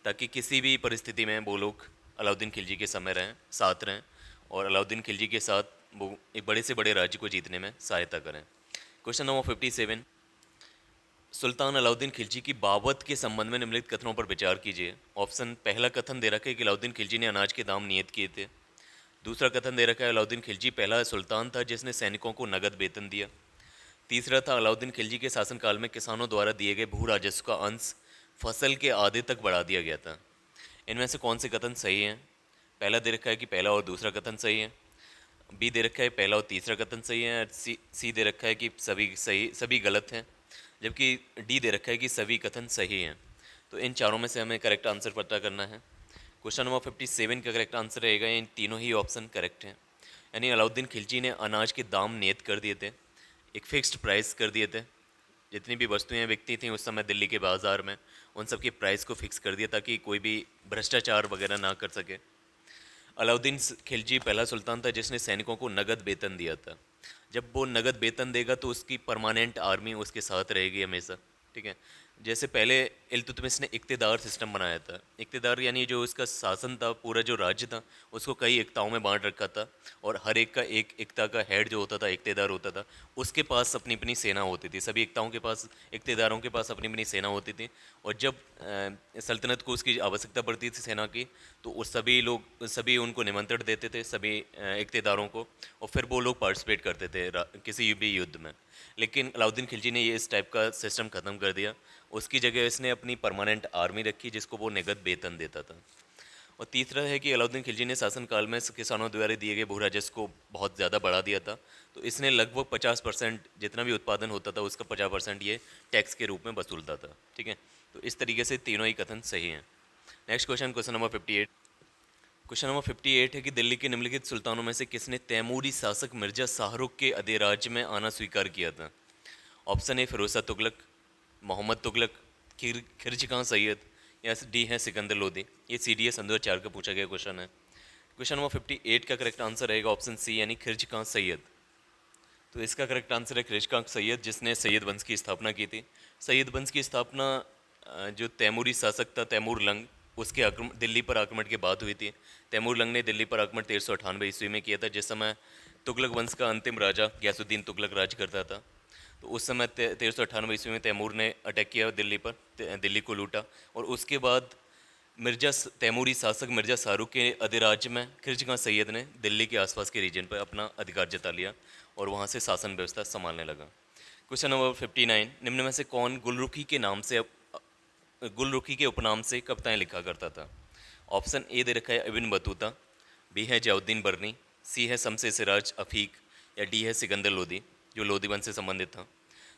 ताकि किसी भी परिस्थिति में वो लोग अलाउद्दीन खिलजी के समय रहें, साथ रहें, और अलाउद्दीन खिलजी के साथ वो एक बड़े से बड़े राज्य को जीतने में सहायता करें। Question number 57। सुल्तान अलाउद्दीन खिलजी की बाबत के संबंध में निम्नलिखित कथनों पर विचार कीजिए। ऑप्शन पहला कथन दे रखा है कि अलाउद्दीन खिलजी ने अनाज के दाम नियत किए थे। दूसरा कथन दे रखा है अलाउद्दीन खिलजी पहला सुल्तान था जिसने सैनिकों को नगद वेतन दिया। तीसरा था अलाउद्दीन खिलजी के शासनकाल में किसानों द्वारा दिए गए भू राजस्व का अंश फसल के आधे तक बढ़ा दिया गया था। इनमें से कौन से कथन सही हैं? पहला दे रखा है कि पहला और दूसरा कथन सही है। बी दे रखा है पहला और तीसरा कथन सही है। सी दे रखा है कि सभी गलत हैं, जबकि डी दे रखा है कि सभी कथन सही हैं। तो इन चारों में से हमें करेक्ट आंसर पता करना है। क्वेश्चन नंबर 57 का करेक्ट आंसर रहेगा, इन तीनों ही ऑप्शन करेक्ट हैं। यानी अलाउद्दीन खिलजी ने अनाज के दाम नियत कर दिए थे, एक फिक्स्ड प्राइस कर दिए थे। जितनी भी वस्तुएं बिकती थी उस समय दिल्ली के बाज़ार में, उन सब की प्राइस को फिक्स कर दिया ताकि कोई भी भ्रष्टाचार वगैरह ना कर सके। अलाउद्दीन खिलजी पहला सुल्तान था जिसने सैनिकों को नगद वेतन दिया था। जब वो नगद वेतन देगा तो उसकी परमानेंट आर्मी उसके साथ रहेगी हमेशा। ठीक है, जैसे पहले इल्तुतमिश ने इक्तेदार सिस्टम बनाया था। इक्तेदार यानी जो उसका शासन था, पूरा जो राज्य था उसको कई इक्ताओं में बांट रखा था, और हर एक का एक इक्ता का हेड जो होता था, इक्तेदार होता था, उसके पास अपनी अपनी सेना होती थी। सभी इक्ताओं के पास, इक्तेदारों के पास अपनी अपनी सेना होती थी। और जब सल्तनत को उसकी आवश्यकता पड़ती थी सेना की, तो उस सभी उनको निमंत्रण देते थे, सभी इक्तेदारों को, और फिर वो लोग पार्टिसिपेट करते थे किसी भी युद्ध में। लेकिन अलाउद्दीन खिलजी ने ये इस टाइप का सिस्टम ख़त्म कर दिया। उसकी जगह इसने अपनी परमानेंट आर्मी रखी जिसको वो नगद वेतन देता था। और तीसरा है कि अलाउद्दीन खिलजी ने शासनकाल में किसानों द्वारा दिए गए भू राजस्व को बहुत ज़्यादा बढ़ा दिया था। तो इसने लगभग 50% जितना भी उत्पादन होता था उसका 50% ये टैक्स के रूप में वसूलता था। ठीक है, तो इस तरीके से तीनों ही कथन सही हैं। Next question, question number 58। Question number 58 है कि दिल्ली के निम्नलिखित सुल्तानों में से किसने तैमूरी शासक मिर्जा शाहरुख के अधिराज्य में आना स्वीकार किया था? ऑप्शन ए फिरोज शाह तुगलक, मोहम्मद तुगलक, खिरज खां सैयद, या डी है सिकंदर लोदी। ये CDS 2004 का पूछा गया क्वेश्चन है। क्वेश्चन नंबर 58 का करेक्ट आंसर रहेगा ऑप्शन सी यानी खिरज खां सैयद। तो इसका करेक्ट आंसर है खिरज खां सैयद, जिसने सैयद वंश की स्थापना की थी। सैयद वंश की स्थापना जो तैमूरी शासक था तैमूर लंग, उसके दिल्ली पर आक्रमण के बाद हुई थी। तैमूर लंग ने दिल्ली पर आक्रमण 1398 ईस्वी में किया था, जिस समय तुगलक वंश का अंतिम राजा गयासुद्दीन तुगलक राज करता था। तो उस समय 1398 ईस्वी में तैमूर ने अटैक किया दिल्ली पर, दिल्ली को लूटा, और उसके बाद तैमूरी शासक मिर्जा शाहरुख के अधिराज्य में खिरज खां सैयद ने दिल्ली के आसपास के रीजन पर अपना अधिकार जता लिया और वहाँ से शासन व्यवस्था संभालने लगा। Question number 59। निम्न में से कौन गुलरुखी के उपनाम से कविताएं लिखा करता था? ऑप्शन ए दे रखा है इब्न बतूता, बी है जियाउद्दीन बर्नी, सी है शम्स सिराज अफीक, या डी है सिकंदर लोदी जो लोदी वंश से संबंधित था।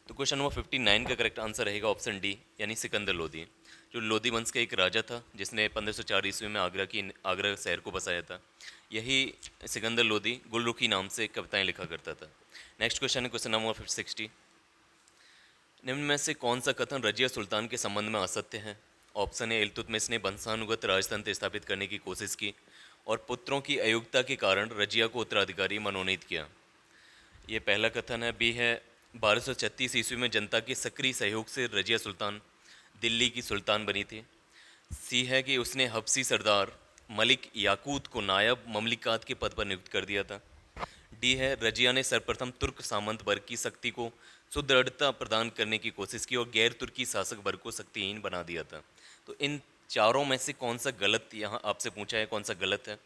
तो क्वेश्चन नंबर 59 का करेक्ट आंसर रहेगा ऑप्शन डी यानी सिकंदर लोदी, जो लोदी वंश का एक राजा था जिसने 1504 ईस्वी में आगरा शहर को बसाया था। यही सिकंदर लोदी गुलरुखी नाम से कविताएं लिखा करता था। नेक्स्ट क्वेश्चन है क्वेश्चन नंबर 60। निम्न में से कौन सा कथन रजिया सुल्तान के संबंध में असत्य है? ऑप्शन ए इल्तुतमिश ने वंशानुगत राजतंत्र स्थापित करने की कोशिश की और पुत्रों की अयोग्यता के कारण रजिया को उत्तराधिकारी मनोनीत किया, ये पहला कथन है। बी है 1236 ईस्वी में जनता के सक्रिय सहयोग से रजिया सुल्तान दिल्ली की सुल्तान बनी थी। सी है कि उसने हबसी सरदार मलिक याकूत को नायब ममलिकात के पद पर नियुक्त कर दिया था। डी है रजिया ने सर्वप्रथम तुर्क सामंत वर्ग की शक्ति को सुदृढ़ता प्रदान करने की कोशिश की और गैर तुर्की शासक वर्ग को शक्तिहीन बना दिया था। तो इन चारों में से कौन सा गलत यहाँ आपसे पूछा है, कौन सा गलत है?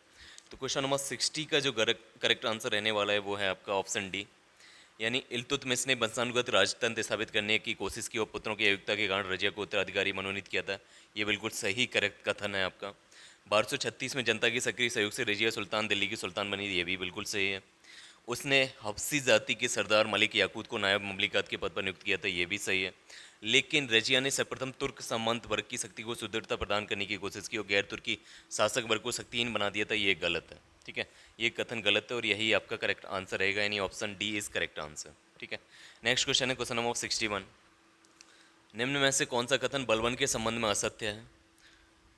तो क्वेश्चन नंबर 60 का जो करेक्ट आंसर रहने वाला है वो है आपका ऑप्शन डी, यानी इल्तुतमिश ने वंशानुगत राजतंत्र स्थापित करने की कोशिश की और पुत्रों की अयोग्यता के कारण रजिया को उत्तराधिकारी मनोनीत किया था। ये बिल्कुल सही करेक्ट कथन है आपका। 1236 में जनता के सक्रिय सहयोग से रजिया सुल्तान दिल्ली की सुल्तान बनी, ये भी बिल्कुल सही है। उसने हफ्सी जाति के सरदार मलिक याकूत को नायब ममलिकत के पद पर नियुक्त किया था, ये भी सही है। लेकिन रजिया ने सर्वप्रथम तुर्क सामंत वर्ग की शक्ति को सुदृढ़ता प्रदान करने की कोशिश की और गैर तुर्की शासक वर्ग को शक्तिहीन बना दिया था, ये गलत है। ठीक है, ये कथन गलत है और यही आपका करेक्ट आंसर रहेगा, यानी option D is correct answer. ठीक है, नेक्स्ट क्वेश्चन है क्वेश्चन नंबर 61। निम्न में से कौन सा कथन बलबन के संबंध में असत्य है?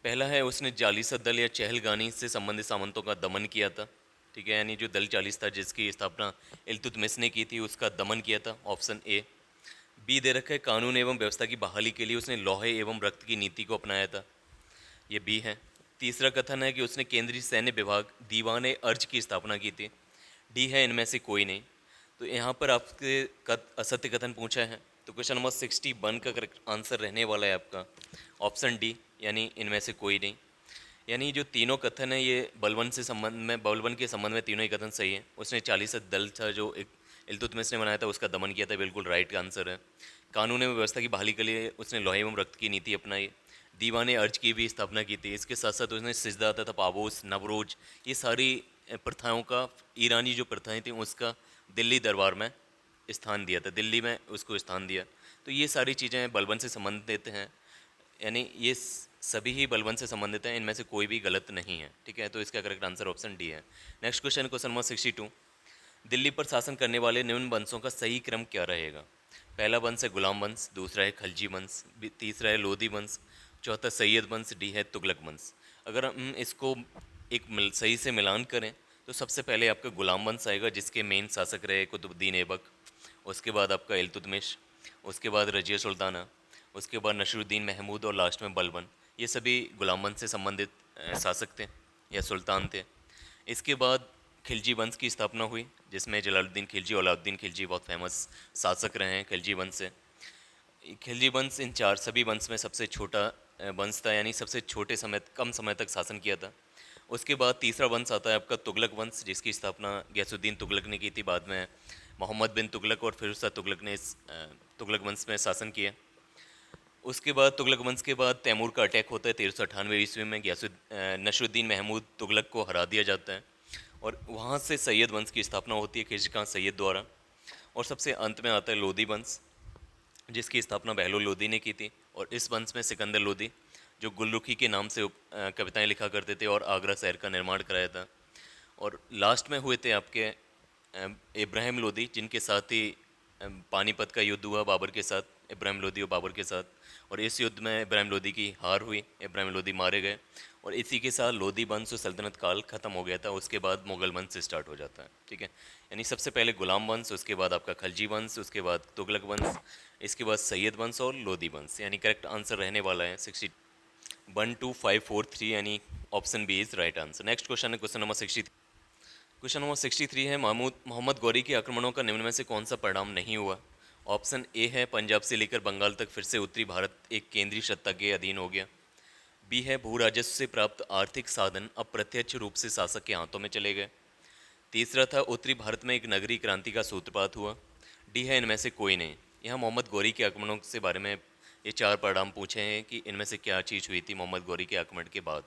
पहला है उसने जालिसा दल या चहलगानी से संबंधित सामंतों का दमन किया था। ठीक है, यानी जो दल चालीस था जिसकी स्थापना इल्तुतमिश ने की थी उसका दमन किया था, ऑप्शन ए। बी दे रखा है कानून एवं व्यवस्था की बहाली के लिए उसने लोहे एवं रक्त की नीति को अपनाया था, ये बी है। तीसरा कथन है कि उसने केंद्रीय सैन्य विभाग दीवाने अर्ज की स्थापना की थी, डी है इनमें से कोई नहीं। तो यहाँ पर आपके असत्य कथन पूछा है, तो क्वेश्चन नंबर 61 का करेक्ट आंसर रहने वाला है आपका ऑप्शन डी, यानी इनमें से कोई नहीं। यानी जो तीनों कथन है ये बलबन के संबंध में तीनों ही कथन सही है। उसने 40 दल था जो एक इल्तुतमिश ने बनाया था उसका दमन किया था, बिल्कुल राइट आंसर है। कानून एवं व्यवस्था की बहाली के लिए उसने लोहे एवं रक्त की नीति अपनाई, दीवाने अर्ज की भी स्थापना की थी। इसके साथ साथ उसने सिजदा तथा पाबोस नवरोज ये सारी प्रथाओं का, ईरानी जो प्रथाएं थी उसका दिल्ली दरबार में स्थान दिया था, दिल्ली में उसको स्थान दिया। तो ये सारी चीज़ें बलबन से संबंधित हैं, यानी ये सभी ही बलबन से संबंधित हैं, इनमें से कोई भी गलत नहीं है। ठीक है, तो इसका करेक्ट आंसर ऑप्शन डी है। Next question question number 62। Delhi पर शासन करने वाले निम्न वंशों का सही क्रम क्या रहेगा? पहला वंश है गुलाम वंश, दूसरा है खलजी वंश, तीसरा है लोधी वंश, चौथा सैयद वंश, डी है तुगलक वंश। अगर हम इसको सही से मिलान करें तो सबसे पहले आपका गुलाम वंश आएगा जिसके मेन शासक रहे कुतुबुद्दीन ऐबक, उसके बाद आपका इल्तुतमिश, उसके बाद रजिया सुल्ताना, उसके बाद नसरुद्दीन महमूद और लास्ट में बलबन। ये सभी गुलाम वंश से संबंधित शासक थे या सुल्तान थे। इसके बाद खिलजी वंश की स्थापना हुई जिसमें जलालुद्दीन खिलजी और अलाउद्दीन खिलजी बहुत फेमस शासक रहे हैं खिलजी वंश से। खिलजी वंश इन चार सभी वंश में सबसे छोटा वंश था, यानी सबसे छोटे समय कम समय तक शासन किया था। उसके बाद तीसरा वंश आता है आपका तुगलक वंश जिसकी स्थापना गयासुद्दीन तुगलक ने की थी, बाद में मोहम्मद बिन तुगलक और फिरोज शाह तुगलक ने इस तुगलक वंश में शासन किया। उसके बाद तुगलक वंश के बाद तैमूर का अटैक होता है 1398 ईस्वी में, नसरुद्दीन महमूद तुगलक को हरा दिया जाता है और वहाँ से सैयद वंश की स्थापना होती है खिलजी खां सैयद द्वारा। और सबसे अंत में आता है लोधी वंश जिसकी स्थापना बहलोल लोधी ने की थी, और इस वंश में सिकंदर लोधी जो गुलरुखी के नाम से कविताएं लिखा करते थे और आगरा शहर का निर्माण कराया था। और लास्ट में हुए थे आपके इब्राहिम लोधी जिनके साथ ही पानीपत का युद्ध हुआ बाबर के साथ, इब्राहिम लोधी और बाबर के साथ, और इस युद्ध में इब्राहिम लोधी की हार हुई, इब्राहिम लोधी मारे गए और इसी के साथ लोधी वंश सल्तनत काल खत्म हो गया था। उसके बाद मुगल वंश स्टार्ट हो जाता है। ठीक है, यानी सबसे पहले गुलाम वंश, उसके बाद आपका खलजी वंश, उसके बाद तुगलक वंश, इसके बाद सैयद वंश और लोधी वंश। यानी करेक्ट आंसर रहने वाला है 612543, यानी option B is right answer. Next question है क्वेश्चन नंबर 63। क्वेश्चन नंबर 63 है मोहम्मद गौरी के आक्रमणों का निम्न में से कौन सा परिणाम नहीं हुआ? ऑप्शन ए है पंजाब से लेकर बंगाल तक फिर से उत्तरी भारत एक केंद्रीय सत्ता के अधीन हो गया, बी है भू राजस्व से प्राप्त आर्थिक साधन अप्रत्यक्ष रूप से शासक के हाथों में चले गए, तीसरा था उत्तरी भारत में एक नगरीय क्रांति का सूत्रपात हुआ, डी है इनमें से कोई नहीं। यहाँ मोहम्मद गौरी के आक्रमणों से बारे में ये चार परिणाम पूछे हैं कि इनमें से क्या चीज़ हुई थी मोहम्मद गौरी के आक्रमण के बाद।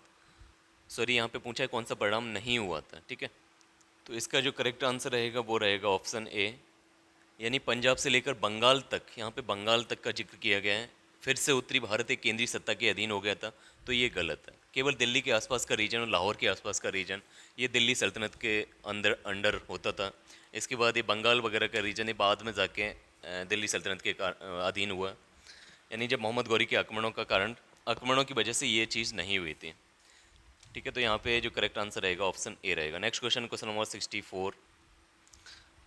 सॉरी, यहाँ पे पूछा है कौन सा परिणाम नहीं हुआ था। ठीक है, तो इसका जो करेक्ट आंसर रहेगा वो रहेगा ऑप्शन ए, यानी पंजाब से लेकर बंगाल तक, यहाँ पे बंगाल तक का जिक्र किया गया है, फिर से उत्तरी भारत एक केंद्रीय सत्ता के अधीन हो गया था, तो ये गलत है। केवल दिल्ली के आसपास का रीजन और लाहौर के आसपास का रीजन ये दिल्ली सल्तनत के अंडर होता था। इसके बाद ये बंगाल वगैरह का रीजन ये बाद में जाके दिल्ली सल्तनत के अधीन हुआ, यानी जब मोहम्मद गौरी के आक्रमणों की वजह से ये चीज़ नहीं हुई थी। ठीक है, तो यहाँ पे जो करेक्ट आंसर रहेगा ऑप्शन ए रहेगा। Next question question number 64।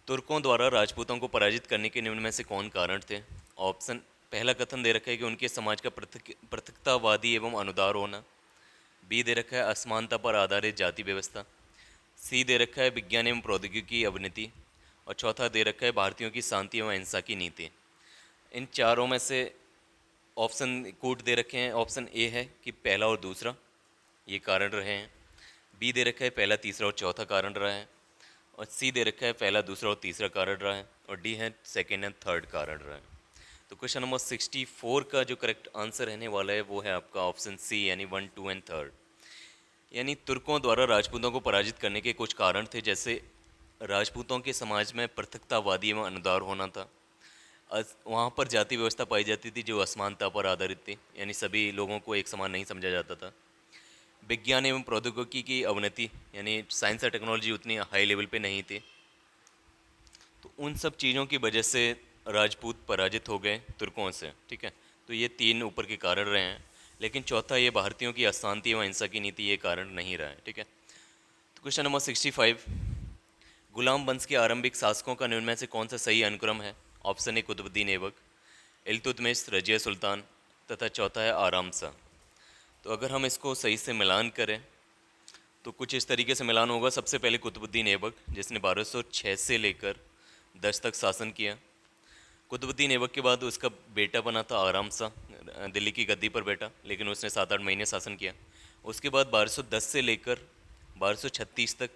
तुर्कों द्वारा राजपूतों को पराजित करने के निम्न में से कौन कारण थे? ऑप्शन पहला कथन दे रखा है कि उनके समाज का पृथकतावादी एवं अनुदार होना, बी दे रखा है असमानता पर आधारित जाति व्यवस्था, सी दे रखा है विज्ञान एवं प्रौद्योगिकी की अवनति, और चौथा दे रखा है भारतीयों की शांति एवं अहिंसा की नीति। इन चारों में से ऑप्शन कोड दे रखे हैं। ऑप्शन ए है कि पहला और दूसरा ये कारण रहे हैं, बी दे रखा है पहला तीसरा और चौथा कारण रहा है, और सी दे रखा है पहला दूसरा और तीसरा कारण रहा है, और डी है सेकेंड एंड थर्ड कारण रहा है। तो क्वेश्चन नंबर 64 का जो करेक्ट आंसर रहने वाला है वो है आपका ऑप्शन सी, यानी 1, 2 एंड थर्ड। यानी तुर्कों द्वारा राजपूतों को पराजित करने के कुछ कारण थे, जैसे राजपूतों के समाज में पृथकतावादी एवं अनुदार होना था। वहाँ पर जाति व्यवस्था पाई जाती थी जो असमानता पर आधारित थी, यानी सभी लोगों को एक समान नहीं समझा जाता था। विज्ञान एवं प्रौद्योगिकी की अवनति, यानी साइंस और टेक्नोलॉजी उतनी हाई लेवल पे नहीं थी। तो उन सब चीज़ों की वजह से राजपूत पराजित हो गए तुर्कों से, ठीक है। तो ये तीन ऊपर के कारण रहे हैं, लेकिन चौथा ये भारतीयों की अशांति एवं हिंसा की नीति ये कारण नहीं रहा है, ठीक है। तो क्वेश्चन नंबर 65, गुलाम वंश के आरंभिक शासकों का निम्न में से कौन सा सही अनुक्रम है? ऑप्शन ए कुतुबुद्दीन ऐबक, इल्तुतमिश, रजिया सुल्तान, तथा चौथा है आराम शाह। तो अगर हम इसको सही से मिलान करें तो कुछ इस तरीके से मिलान होगा। सबसे पहले कुतुबुद्दीन ऐबक, जिसने 1206 से लेकर 10 तक शासन किया। कुतुबुद्दीन ऐबक के बाद उसका बेटा बना था आराम शाह, दिल्ली की गद्दी पर बैठा, लेकिन उसने 7-8 महीने शासन किया। उसके बाद 1210 से लेकर 1236 तक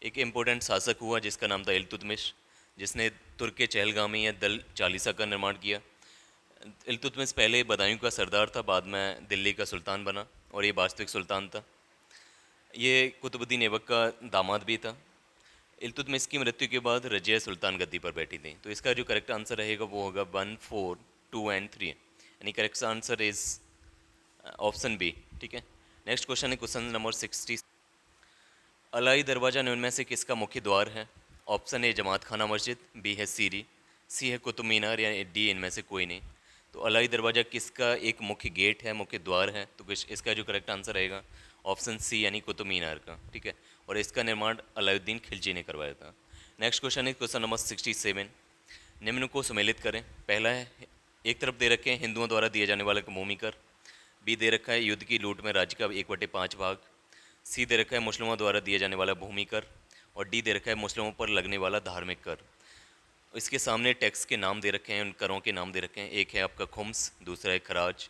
एक इम्पोर्टेंट शासक हुआ जिसका नाम था इल्तुतमिश, जिसने तुर्क के चहलगामी या दल चालीसा का निर्माण किया। इल्तुतमिश पहले बदायूं का सरदार था, बाद में दिल्ली का सुल्तान बना, और ये वास्तविक सुल्तान था। ये कुतुबुद्दीन ऐबक का दामाद भी था। इल्तुतमिश की मृत्यु के बाद रजिया सुल्तान गद्दी पर बैठी थी। तो इसका जो करेक्ट आंसर रहेगा वो होगा 1, 4, 2 एंड 3, यानी correct answer is option B, ठीक है। नेक्स्ट क्वेश्चन है क्वेश्चन नंबर 60, अलाई दरवाज़ा निम्न में से किसका मुख्य द्वार है? ऑप्शन ए जमात खाना मस्जिद, बी है सीरी, सी है कुतुब मीनार, या डी इनमें से कोई नहीं। तो अलाई दरवाज़ा किसका एक मुख्य गेट है, मुख्य द्वार है? तो इसका जो करेक्ट आंसर रहेगा ऑप्शन सी, यानी कुतुब मीनार का, ठीक है। और इसका निर्माण अलाउद्दीन खिलजी ने करवाया था। नेक्स्ट क्वेश्चन है क्वेश्चन नंबर 67, निम्न को सम्मिलित करें। पहला है, एक तरफ दे रखे हैं हिंदुओं द्वारा दिए जाने वाला भूमि कर, बी दे रखा है युद्ध की लूट में राज्य का 1/5 भाग, सी दे रखा है मुस्लिमों द्वारा दिए जाने वाला भूमि कर, और डी दे रखा है मुस्लिमों पर लगने वाला धार्मिक कर। इसके सामने टैक्स के नाम दे रखे हैं, उन करों के नाम दे रखे हैं। एक है आपका खुम्स, दूसरा है खराज,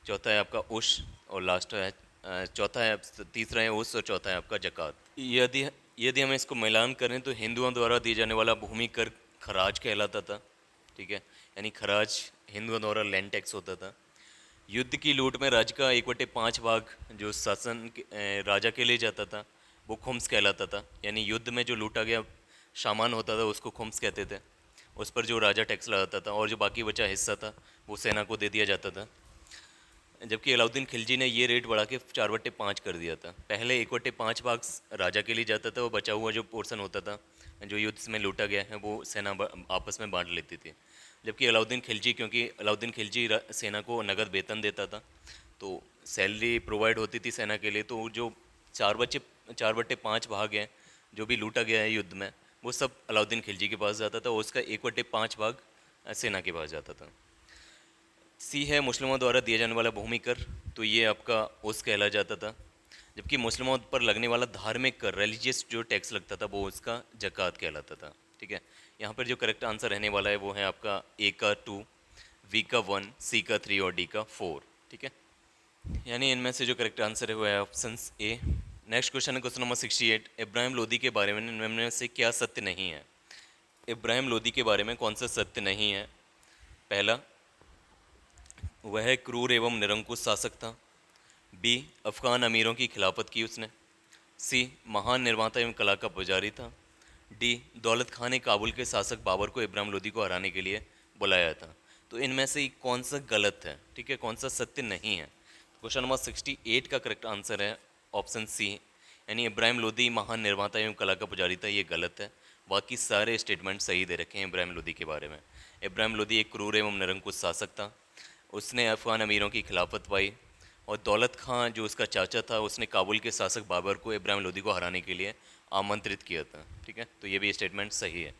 चौथा है आपका उश, और लास्ट है चौथा है, तीसरा है उस, और चौथा है आपका जक़ात। यदि यदि हम इसको मिलान करें तो हिंदुओं द्वारा दिए जाने वाला भूमि कर खराज कहलाता था, ठीक है, यानी खराज हिंदुओं द्वारा लैंड टैक्स होता था। युद्ध की लूट में राज्य का 1/5 भाग जो शासन राजा के लिए जाता था वो खुम्स कहलाता था, यानी युद्ध में जो लूटा गया सामान होता था उसको खुम्स कहते थे। उस पर जो राजा टैक्स लगाता था, और जो बाकी बचा हिस्सा था वो सेना को दे दिया जाता था। जबकि अलाउद्दीन खिलजी ने ये रेट बढ़ा के 4/5 कर दिया था। पहले 1/5 भाग राजा के लिए जाता था, वो बचा हुआ जो पोर्शन होता था जो युद्ध में लूटा गया है वो सेना आपस में बांट लेती थी। जबकि अलाउद्दीन खिलजी, क्योंकि अलाउद्दीन खिलजी सेना को नगद वेतन देता था, तो सैलरी प्रोवाइड होती थी सेना के लिए, तो जो 4/5 भाग हैं जो भी लूटा गया है युद्ध में वो सब अलाउद्दीन खिलजी के पास जाता था, और उसका 1/5 भाग सेना के पास जाता था। सी है मुस्लिमों द्वारा दिया जाने वाला भूमि कर, तो ये आपका उस कहला जाता था। जबकि मुस्लिमों पर लगने वाला धार्मिक कर, रिलीजियस जो टैक्स लगता था वो उसका जक़ात कहलाता था, ठीक है। यहाँ पर जो करेक्ट आंसर रहने वाला है वो है आपका ए का 2, बी का 1, सी का 3 और डी का 4, ठीक है। यानी इनमें से जो करेक्ट आंसर है वो है ऑप्शन ए। नेक्स्ट क्वेश्चन है क्वेश्चन नंबर 68, इब्राहिम लोदी के बारे में निम्न में से क्या सत्य नहीं है? इब्राहिम लोदी के बारे में कौन सा सत्य नहीं है? पहला, वह क्रूर एवं निरंकुश शासक था, बी अफ़गान अमीरों की खिलाफत की उसने, सी महान निर्माता एवं कला का पुजारी था, डी दौलत खान ने काबुल के शासक बाबर को इब्राहिम लोदी को हराने के लिए बुलाया था। तो इनमें से कौन सा गलत है, ठीक है, कौन सा सत्य नहीं है? क्वेश्चन नंबर 68 का करेक्ट आंसर है ऑप्शन सी, यानी इब्राहिम लोदी महान निर्माता एवं कला का पुजारी था, ये गलत है। बाकी सारे स्टेटमेंट सही दे रखे हैं इब्राहिम लोदी के बारे में। इब्राहिम लोदी एक क्रूर एवं निरंकुश शासक था, उसने अफ़गान अमीरों की खिलाफत पाई, और दौलत खां जो उसका चाचा था उसने काबुल के शासक बाबर को इब्राहिम लोदी को हराने के लिए आमंत्रित किया था, ठीक है। तो ये भी स्टेटमेंट सही है।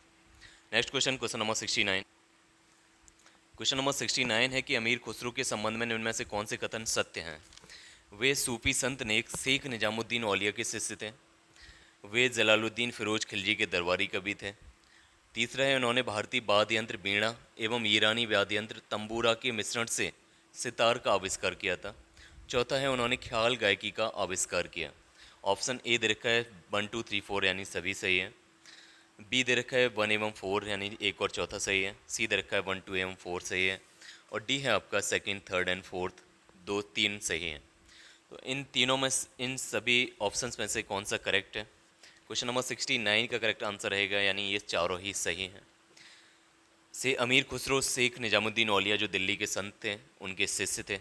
Next question, question number 69। Question number 69 है कि अमीर खुसरो के संबंध में उनमें से कौन से कथन सत्य हैं? वे सूफी संत नेक शेख निजामुद्दीन औलिया के शिष्य थे, वे जलालुद्दीन फिरोज खिलजी के दरबारी कवि थे। तीसरा है, उन्होंने भारतीय वाद्य यंत्र वीणा एवं ईरानी वाद्य यंत्र तंबूरा के मिश्रण से सितार का आविष्कार किया था। चौथा है, उन्होंने ख्याल गायकी का आविष्कार किया। ऑप्शन ए दे रखा है 1 2 3 4 यानी सभी सही है। बी दे रखा है 1 एवं 4 यानी एक और चौथा सही है। सी दे रखा है 1 2 एवं 4 सही है। और डी है आपका सेकंड, थर्ड एंड फोर्थ, दो तीन सही हैं। तो इन तीनों में इन सभी ऑप्शंस में से कौन सा करेक्ट है? क्वेश्चन नंबर 69 का करेक्ट आंसर रहेगा, यानी ये चारों ही सही हैं। से अमीर खुसरो शेख निजामुद्दीन औलिया जो दिल्ली के संत थे उनके शिष्य थे।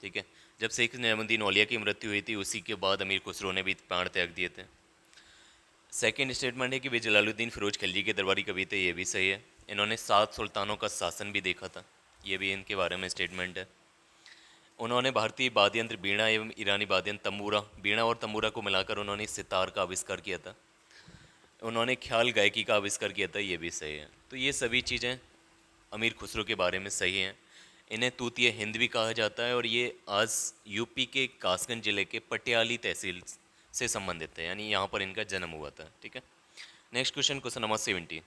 ठीक है, जब शेख निजामुद्दीन औलिया की मृत्यु हुई थी उसी के बाद अमीर खुसरो ने भी प्राण त्याग दिए थे। सेकंड स्टेटमेंट है कि वे जलालुद्दीन फिरोज खिलजी के दरबारी कवि थे, ये भी सही है। इन्होंने 7 सुल्तानों का शासन भी देखा था, ये भी इनके बारे में स्टेटमेंट है। उन्होंने भारतीय वाद्य यंत्र वीणा एवं ईरानी वाद्य यंत्र तंबूरा, वीणा और तंबूरा को मिलाकर उन्होंने सितार का आविष्कार किया था। उन्होंने ख्याल गायकी का आविष्कार किया था, ये भी सही है। तो ये सभी चीज़ें अमीर खुसरो के बारे में सही हैं। इन्हें तूतिया हिंद भी कहा जाता है और ये आज यूपी के कासगंज जिले के पटियाली तहसील से संबंधित है, यानी यहाँ पर इनका जन्म हुआ था। ठीक है, next question, question number 70।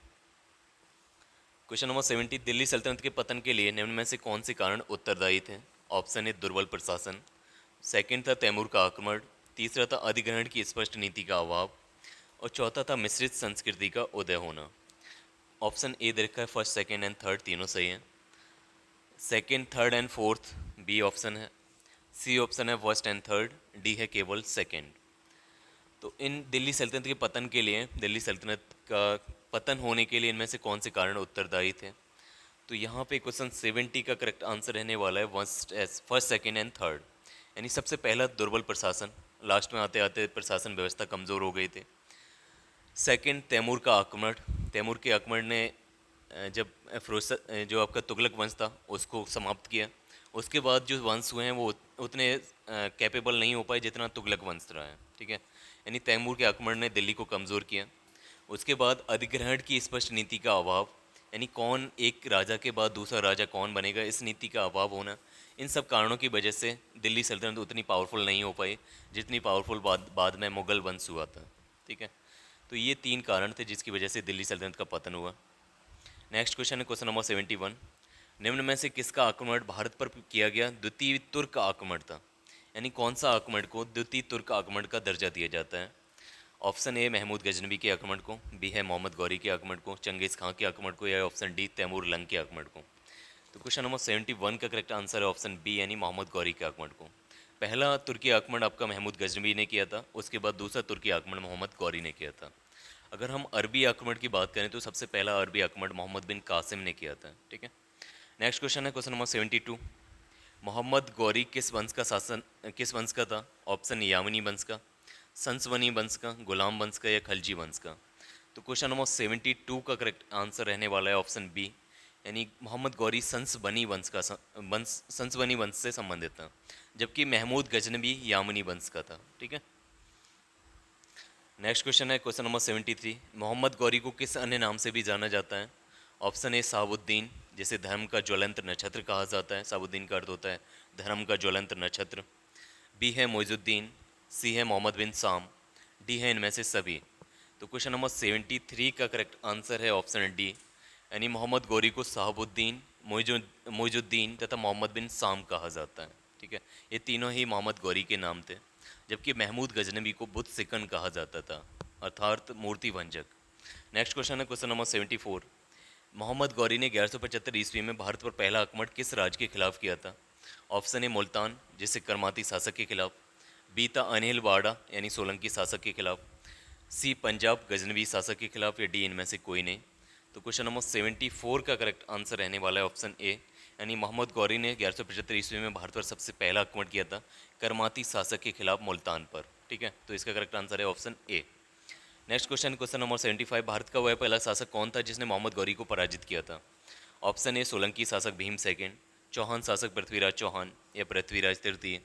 Question number 70, Delhi सल्तनत के पतन के लिए निम्न में से कौन से कारण उत्तरदायी थे? ऑप्शन ए दुर्बल प्रशासन, सेकंड था तैमूर का आक्रमण, तीसरा था अधिग्रहण की स्पष्ट नीति का अभाव, और चौथा था मिश्रित संस्कृति का उदय होना। ऑप्शन ए दे रखा है फर्स्ट, सेकंड एंड थर्ड, तीनों सही हैं। Second, third and fourth B option है। सी ऑप्शन है फर्स्ट एंड थर्ड, डी है केवल सेकंड। तो इन दिल्ली सल्तनत के पतन के लिए, दिल्ली सल्तनत का पतन होने के लिए इनमें से कौन से कारण उत्तरदायी थे? तो यहाँ पे क्वेश्चन 70 का करेक्ट आंसर रहने वाला है फर्स्ट, सेकंड एंड थर्ड। यानी सबसे पहला दुर्बल प्रशासन, लास्ट में आते आते प्रशासन व्यवस्था कमज़ोर हो गई थी। सेकंड, तैमूर का आक्रमण, तैमूर के आक्रमण ने जब फिरोज जो आपका तुगलक वंश था उसको समाप्त किया। उसके बाद जो वंश हुए हैं वो उतने कैपेबल नहीं हो पाए जितना तुगलक वंश रहा है। ठीक है, यानी तैमूर के आक्रमण ने दिल्ली को कमज़ोर किया। उसके बाद अधिग्रहण की स्पष्ट नीति का अभाव, यानी कौन एक राजा के बाद दूसरा राजा कौन बनेगा, इस नीति का अभाव होना, इन सब कारणों की वजह से दिल्ली सल्तनत उतनी पावरफुल नहीं हो पाई जितनी पावरफुल बाद में मुगल वंश हुआ था। ठीक है, तो ये 3 कारण थे जिसकी वजह से दिल्ली सल्तनत का पतन हुआ। नेक्स्ट क्वेश्चन है क्वेश्चन नंबर 71। निम्न में से किसका आक्रमण भारत पर किया गया द्वितीय तुर्क आक्रमण था? यानी कौन सा आक्रमण को द्वितीय तुर्क आक्रमण का दर्जा दिया जाता है? ऑप्शन ए महमूद गजनबी के आक्रमण को, बी है मोहम्मद गौरी के आक्रमण को, चंगेज़ खां के आक्रमण को, या ऑप्शन डी तैमूर लंग के आक्रमण को। तो क्वेश्चन नंबर 71 का करेक्ट आंसर है ऑप्शन बी, यानी मोहम्मद गौरी के आक्रमण को। पहला तुर्की आक्रमण आपका महमूद गजनबी ने किया था, उसके बाद दूसरा तुर्की आक्रमण मोहम्मद गौरी ने किया था। अगर हम अरबी आक्रमण की बात करें तो सबसे पहला अरबी आक्रमण मोहम्मद बिन कासिम ने किया था। ठीक है, नेक्स्ट क्वेश्चन है क्वेश्चन नंबर 72। मोहम्मद गौरी किस वंश का था? ऑप्शन यामनी वंश का, संसवनी वंश का, गुलाम वंश का, या खलजी वंश का। तो क्वेश्चन नंबर 72 का करेक्ट आंसर रहने वाला है ऑप्शन बी, यानी मोहम्मद गौरी संसवनी वंश से संबंधित था, जबकि महमूद गजनबी यामनी वंश का था। ठीक है, नेक्स्ट क्वेश्चन है क्वेश्चन नंबर 73। मोहम्मद गौरी को किस अन्य नाम से भी जाना जाता है? ऑप्शन ए साबुद्दीन, जिसे धर्म का ज्वलंत नक्षत्र कहा जाता है, साबुद्दीन का अर्थ होता है धर्म का ज्वलंत नक्षत्र। बी है मोइजुद्दीन, सी है मोहम्मद बिन साम, डी है इनमें से सभी। तो क्वेश्चन नंबर 73 का करेक्ट आंसर है ऑप्शन डी, यानी मोहम्मद गौरी को साहबुद्दीन, मोइजुद्दीन तथा मोहम्मद बिन साम कहा जाता है। ठीक है, ये तीनों ही मोहम्मद गौरी के नाम थे, जबकि महमूद गजनबी को बुत सिकन कहा जाता था, अर्थात मूर्ति भंजक। नेक्स्ट क्वेश्चन है क्वेश्चन नंबर 74। मोहम्मद गौरी ने 1175 ईस्वी में भारत पर पहला आक्रमण किस राज्य के खिलाफ किया था? ऑप्शन ए मुल्तान, जिसे करमाती शासक के खिलाफ, बी था अनिल वाड़ा यानी सोलंकी शासक के खिलाफ, सी पंजाब गजनवी शासक के खिलाफ, या डी इनमें से कोई नहीं। तो क्वेश्चन नंबर 74 का करेक्ट आंसर रहने वाला है ऑप्शन ए, यानी मोहम्मद गौरी ने 1175 ईस्वी में भारत पर सबसे पहला आक्रमण किया था करमाती शासक के खिलाफ मुल्तान पर। ठीक है, तो इसका करेक्ट आंसर है ऑप्शन ए। Next question, question number 75। Bharat का वह पहला शासक कौन था जिसने मोहम्मद गौरी को पराजित किया था? ऑप्शन ए सोलंकी शासक भीम सेकेंड, चौहान शासक पृथ्वीराज चौहान या पृथ्वीराज तृतीय,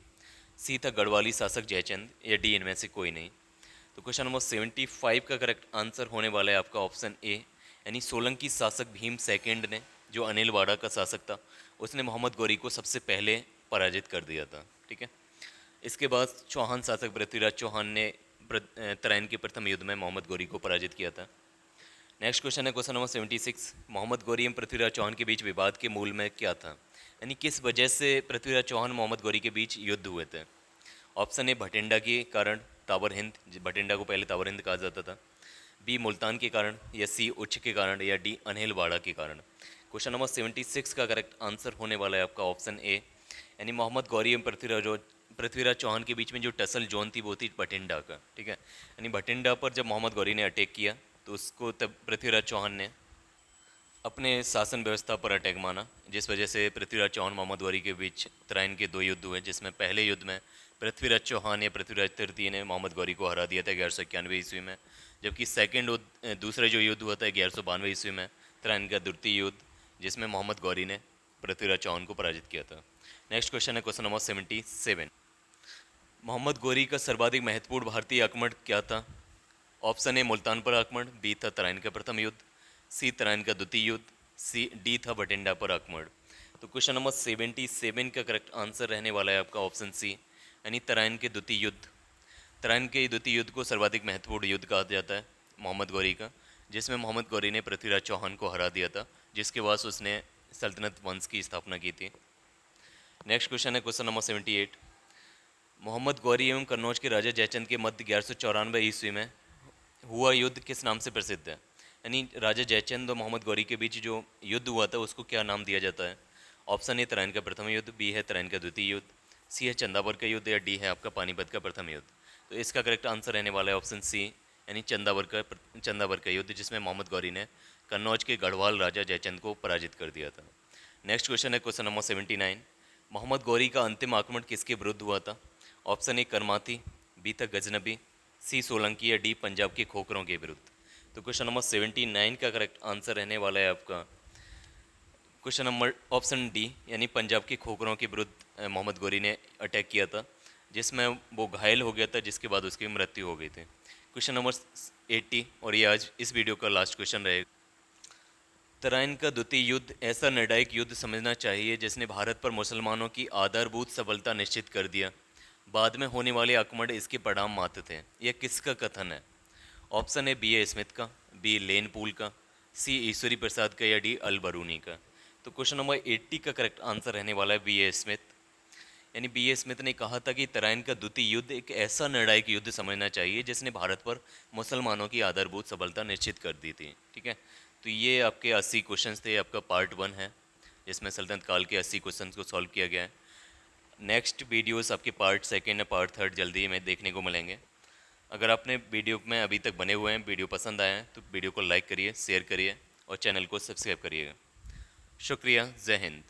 सी था गढ़वाली शासक जयचंद, या डी इनमें से कोई नहीं। तो क्वेश्चन नंबर 75 का करेक्ट आंसर होने वाला है आपका ऑप्शन ए, यानी सोलंकी शासक भीम सेकेंड ने, जो अनिल वाड़ा का शासक था, उसने मोहम्मद गौरी को सबसे पहले पराजित कर दिया था। ठीक है, इसके बाद चौहान शासक पृथ्वीराज चौहान ने तराइन के प्रथम युद्ध में मोहम्मद गौरी को पराजित किया था। नेक्स्ट क्वेश्चन है क्वेश्चन नंबर 76। मोहम्मद गौरी एवं पृथ्वीराज चौहान के बीच विवाद के मूल में क्या था, यानी किस वजह से पृथ्वीराज चौहान मोहम्मद गौरी के बीच युद्ध हुए थे। ऑप्शन ए भटिंडा के कारण, ताबर हिंद, भटिंडा को पहले ताबर हिंद कहा जाता था। बी मुल्तान के कारण, या सी उच्च के कारण, या डी अनहिलवाड़ा के कारण। क्वेश्चन नंबर 76 का करेक्ट आंसर होने वाला है आपका ऑप्शन ए, यानी मोहम्मद गौरी एवं पृथ्वीराज चौहान के बीच में जो टसल जोन थी वो थी भटिंडा का। ठीक है, यानी भटिंडा पर जब मोहम्मद गौरी ने अटैक किया तो उसको तब पृथ्वीराज चौहान ने अपने शासन व्यवस्था पर अटैक माना, जिस वजह से पृथ्वीराज चौहान मोहम्मद गौरी के बीच तराइन के दो युद्ध हुए, जिसमें पहले युद्ध में पृथ्वीराज चौहान या पृथ्वीराज तृतीय ने मोहम्मद गौरी को हरा दिया था 1191 ईस्वी में, जबकि दूसरा जो युद्ध हुआ था 1192 ईस्वी में, तराइन का द्वितीय युद्ध, जिसमें मोहम्मद गौरी ने पृथ्वीराज चौहान को पराजित किया था। नेक्स्ट क्वेश्चन है क्वेश्चन नंबर 77। मोहम्मद गौरी का सर्वाधिक महत्वपूर्ण भारतीय आक्रमण क्या था। ऑप्शन ए मुल्तान पर आक्रमण, बी था तराइन का प्रथम युद्ध, सी तराइन का द्वितीय युद्ध, डी था भटिंडा पर आक्रमण। तो क्वेश्चन नंबर 77 का करेक्ट आंसर रहने वाला है आपका ऑप्शन सी, यानी तराइन के द्वितीय युद्ध। तराइन के द्वितीय युद्ध को सर्वाधिक महत्वपूर्ण युद्ध कहा जाता है मोहम्मद गौरी का, जिसमें मोहम्मद गौरी ने पृथ्वीराज चौहान को हरा दिया था, जिसके बाद उसने सल्तनत वंश की स्थापना की थी। नेक्स्ट क्वेश्चन है क्वेश्चन नंबर 78। मोहम्मद गौरी एवं कन्नौज के राजा जयचंद के मध्य 1194 ईस्वी में हुआ युद्ध किस नाम से प्रसिद्ध है, यानी राजा जयचंद और मोहम्मद गौरी के बीच जो युद्ध हुआ था उसको क्या नाम दिया जाता है। ऑप्शन ए तराइन का प्रथम युद्ध, बी है तराइन का द्वितीय युद्ध, सी है चंदावर का युद्ध, या डी है आपका पानीपत का प्रथम युद्ध। तो इसका करेक्ट आंसर रहने वाला है ऑप्शन सी, यानी चंदावर का युद्ध, जिसमें मोहम्मद गौरी ने कन्नौज के गढ़वाल राजा जयचंद को पराजित कर दिया था। नेक्स्ट क्वेश्चन है क्वेश्चन नंबर 79। मोहम्मद गौरी का अंतिम आक्रमण किसके विरुद्ध हुआ था। ऑप्शन ए करमाती, बी था गजनबी, सी सोलंकी, या डी पंजाब के खोखरों के विरुद्ध। तो क्वेश्चन नंबर 79 का करेक्ट आंसर रहने वाला है आपका क्वेश्चन नंबर ऑप्शन डी, यानी पंजाब के खोखरों के विरुद्ध मोहम्मद गौरी ने अटैक किया था, जिसमें वो घायल हो गया था, जिसके बाद उसकी मृत्यु हो गई थी। क्वेश्चन नंबर 80, और ये आज इस वीडियो का लास्ट क्वेश्चन रहेगा। तराइन का द्वितीय युद्ध ऐसा निर्णायक युद्ध समझना चाहिए जिसने भारत पर मुसलमानों की आधारभूत सफलता निश्चित कर दिया। बाद में होने वाले आक्रमण इसके परिणाम मात्र थे। यह किसका कथन है। Option A B A Smith का, बी लेन पूल का, सी ईश्वरी प्रसाद का, या डी अल बरूनी का। तो क्वेश्चन नंबर 80 का करेक्ट आंसर रहने वाला है बी ए स्मिथ, यानी बी ए स्मिथ ने कहा था कि तराइन का द्वितीय युद्ध एक ऐसा निर्णायक युद्ध समझना चाहिए जिसने भारत पर मुसलमानों की आधारभूत सफलता निश्चित कर दी थी। ठीक है, तो ये आपके 80 क्वेश्चंस थे, आपका पार्ट 1 है, जिसमें सल्तनत काल के 80 क्वेश्चंस को सॉल्व किया गया है। नेक्स्ट वीडियोस आपके पार्ट 2 या पार्ट 3 जल्दी ही में देखने को मिलेंगे। अगर आपने वीडियो में अभी तक बने हुए हैं, वीडियो पसंद आए हैं, तो वीडियो को लाइक करिए, शेयर करिए और चैनल को सब्सक्राइब करिएगा। शुक्रिया, जय हिंद।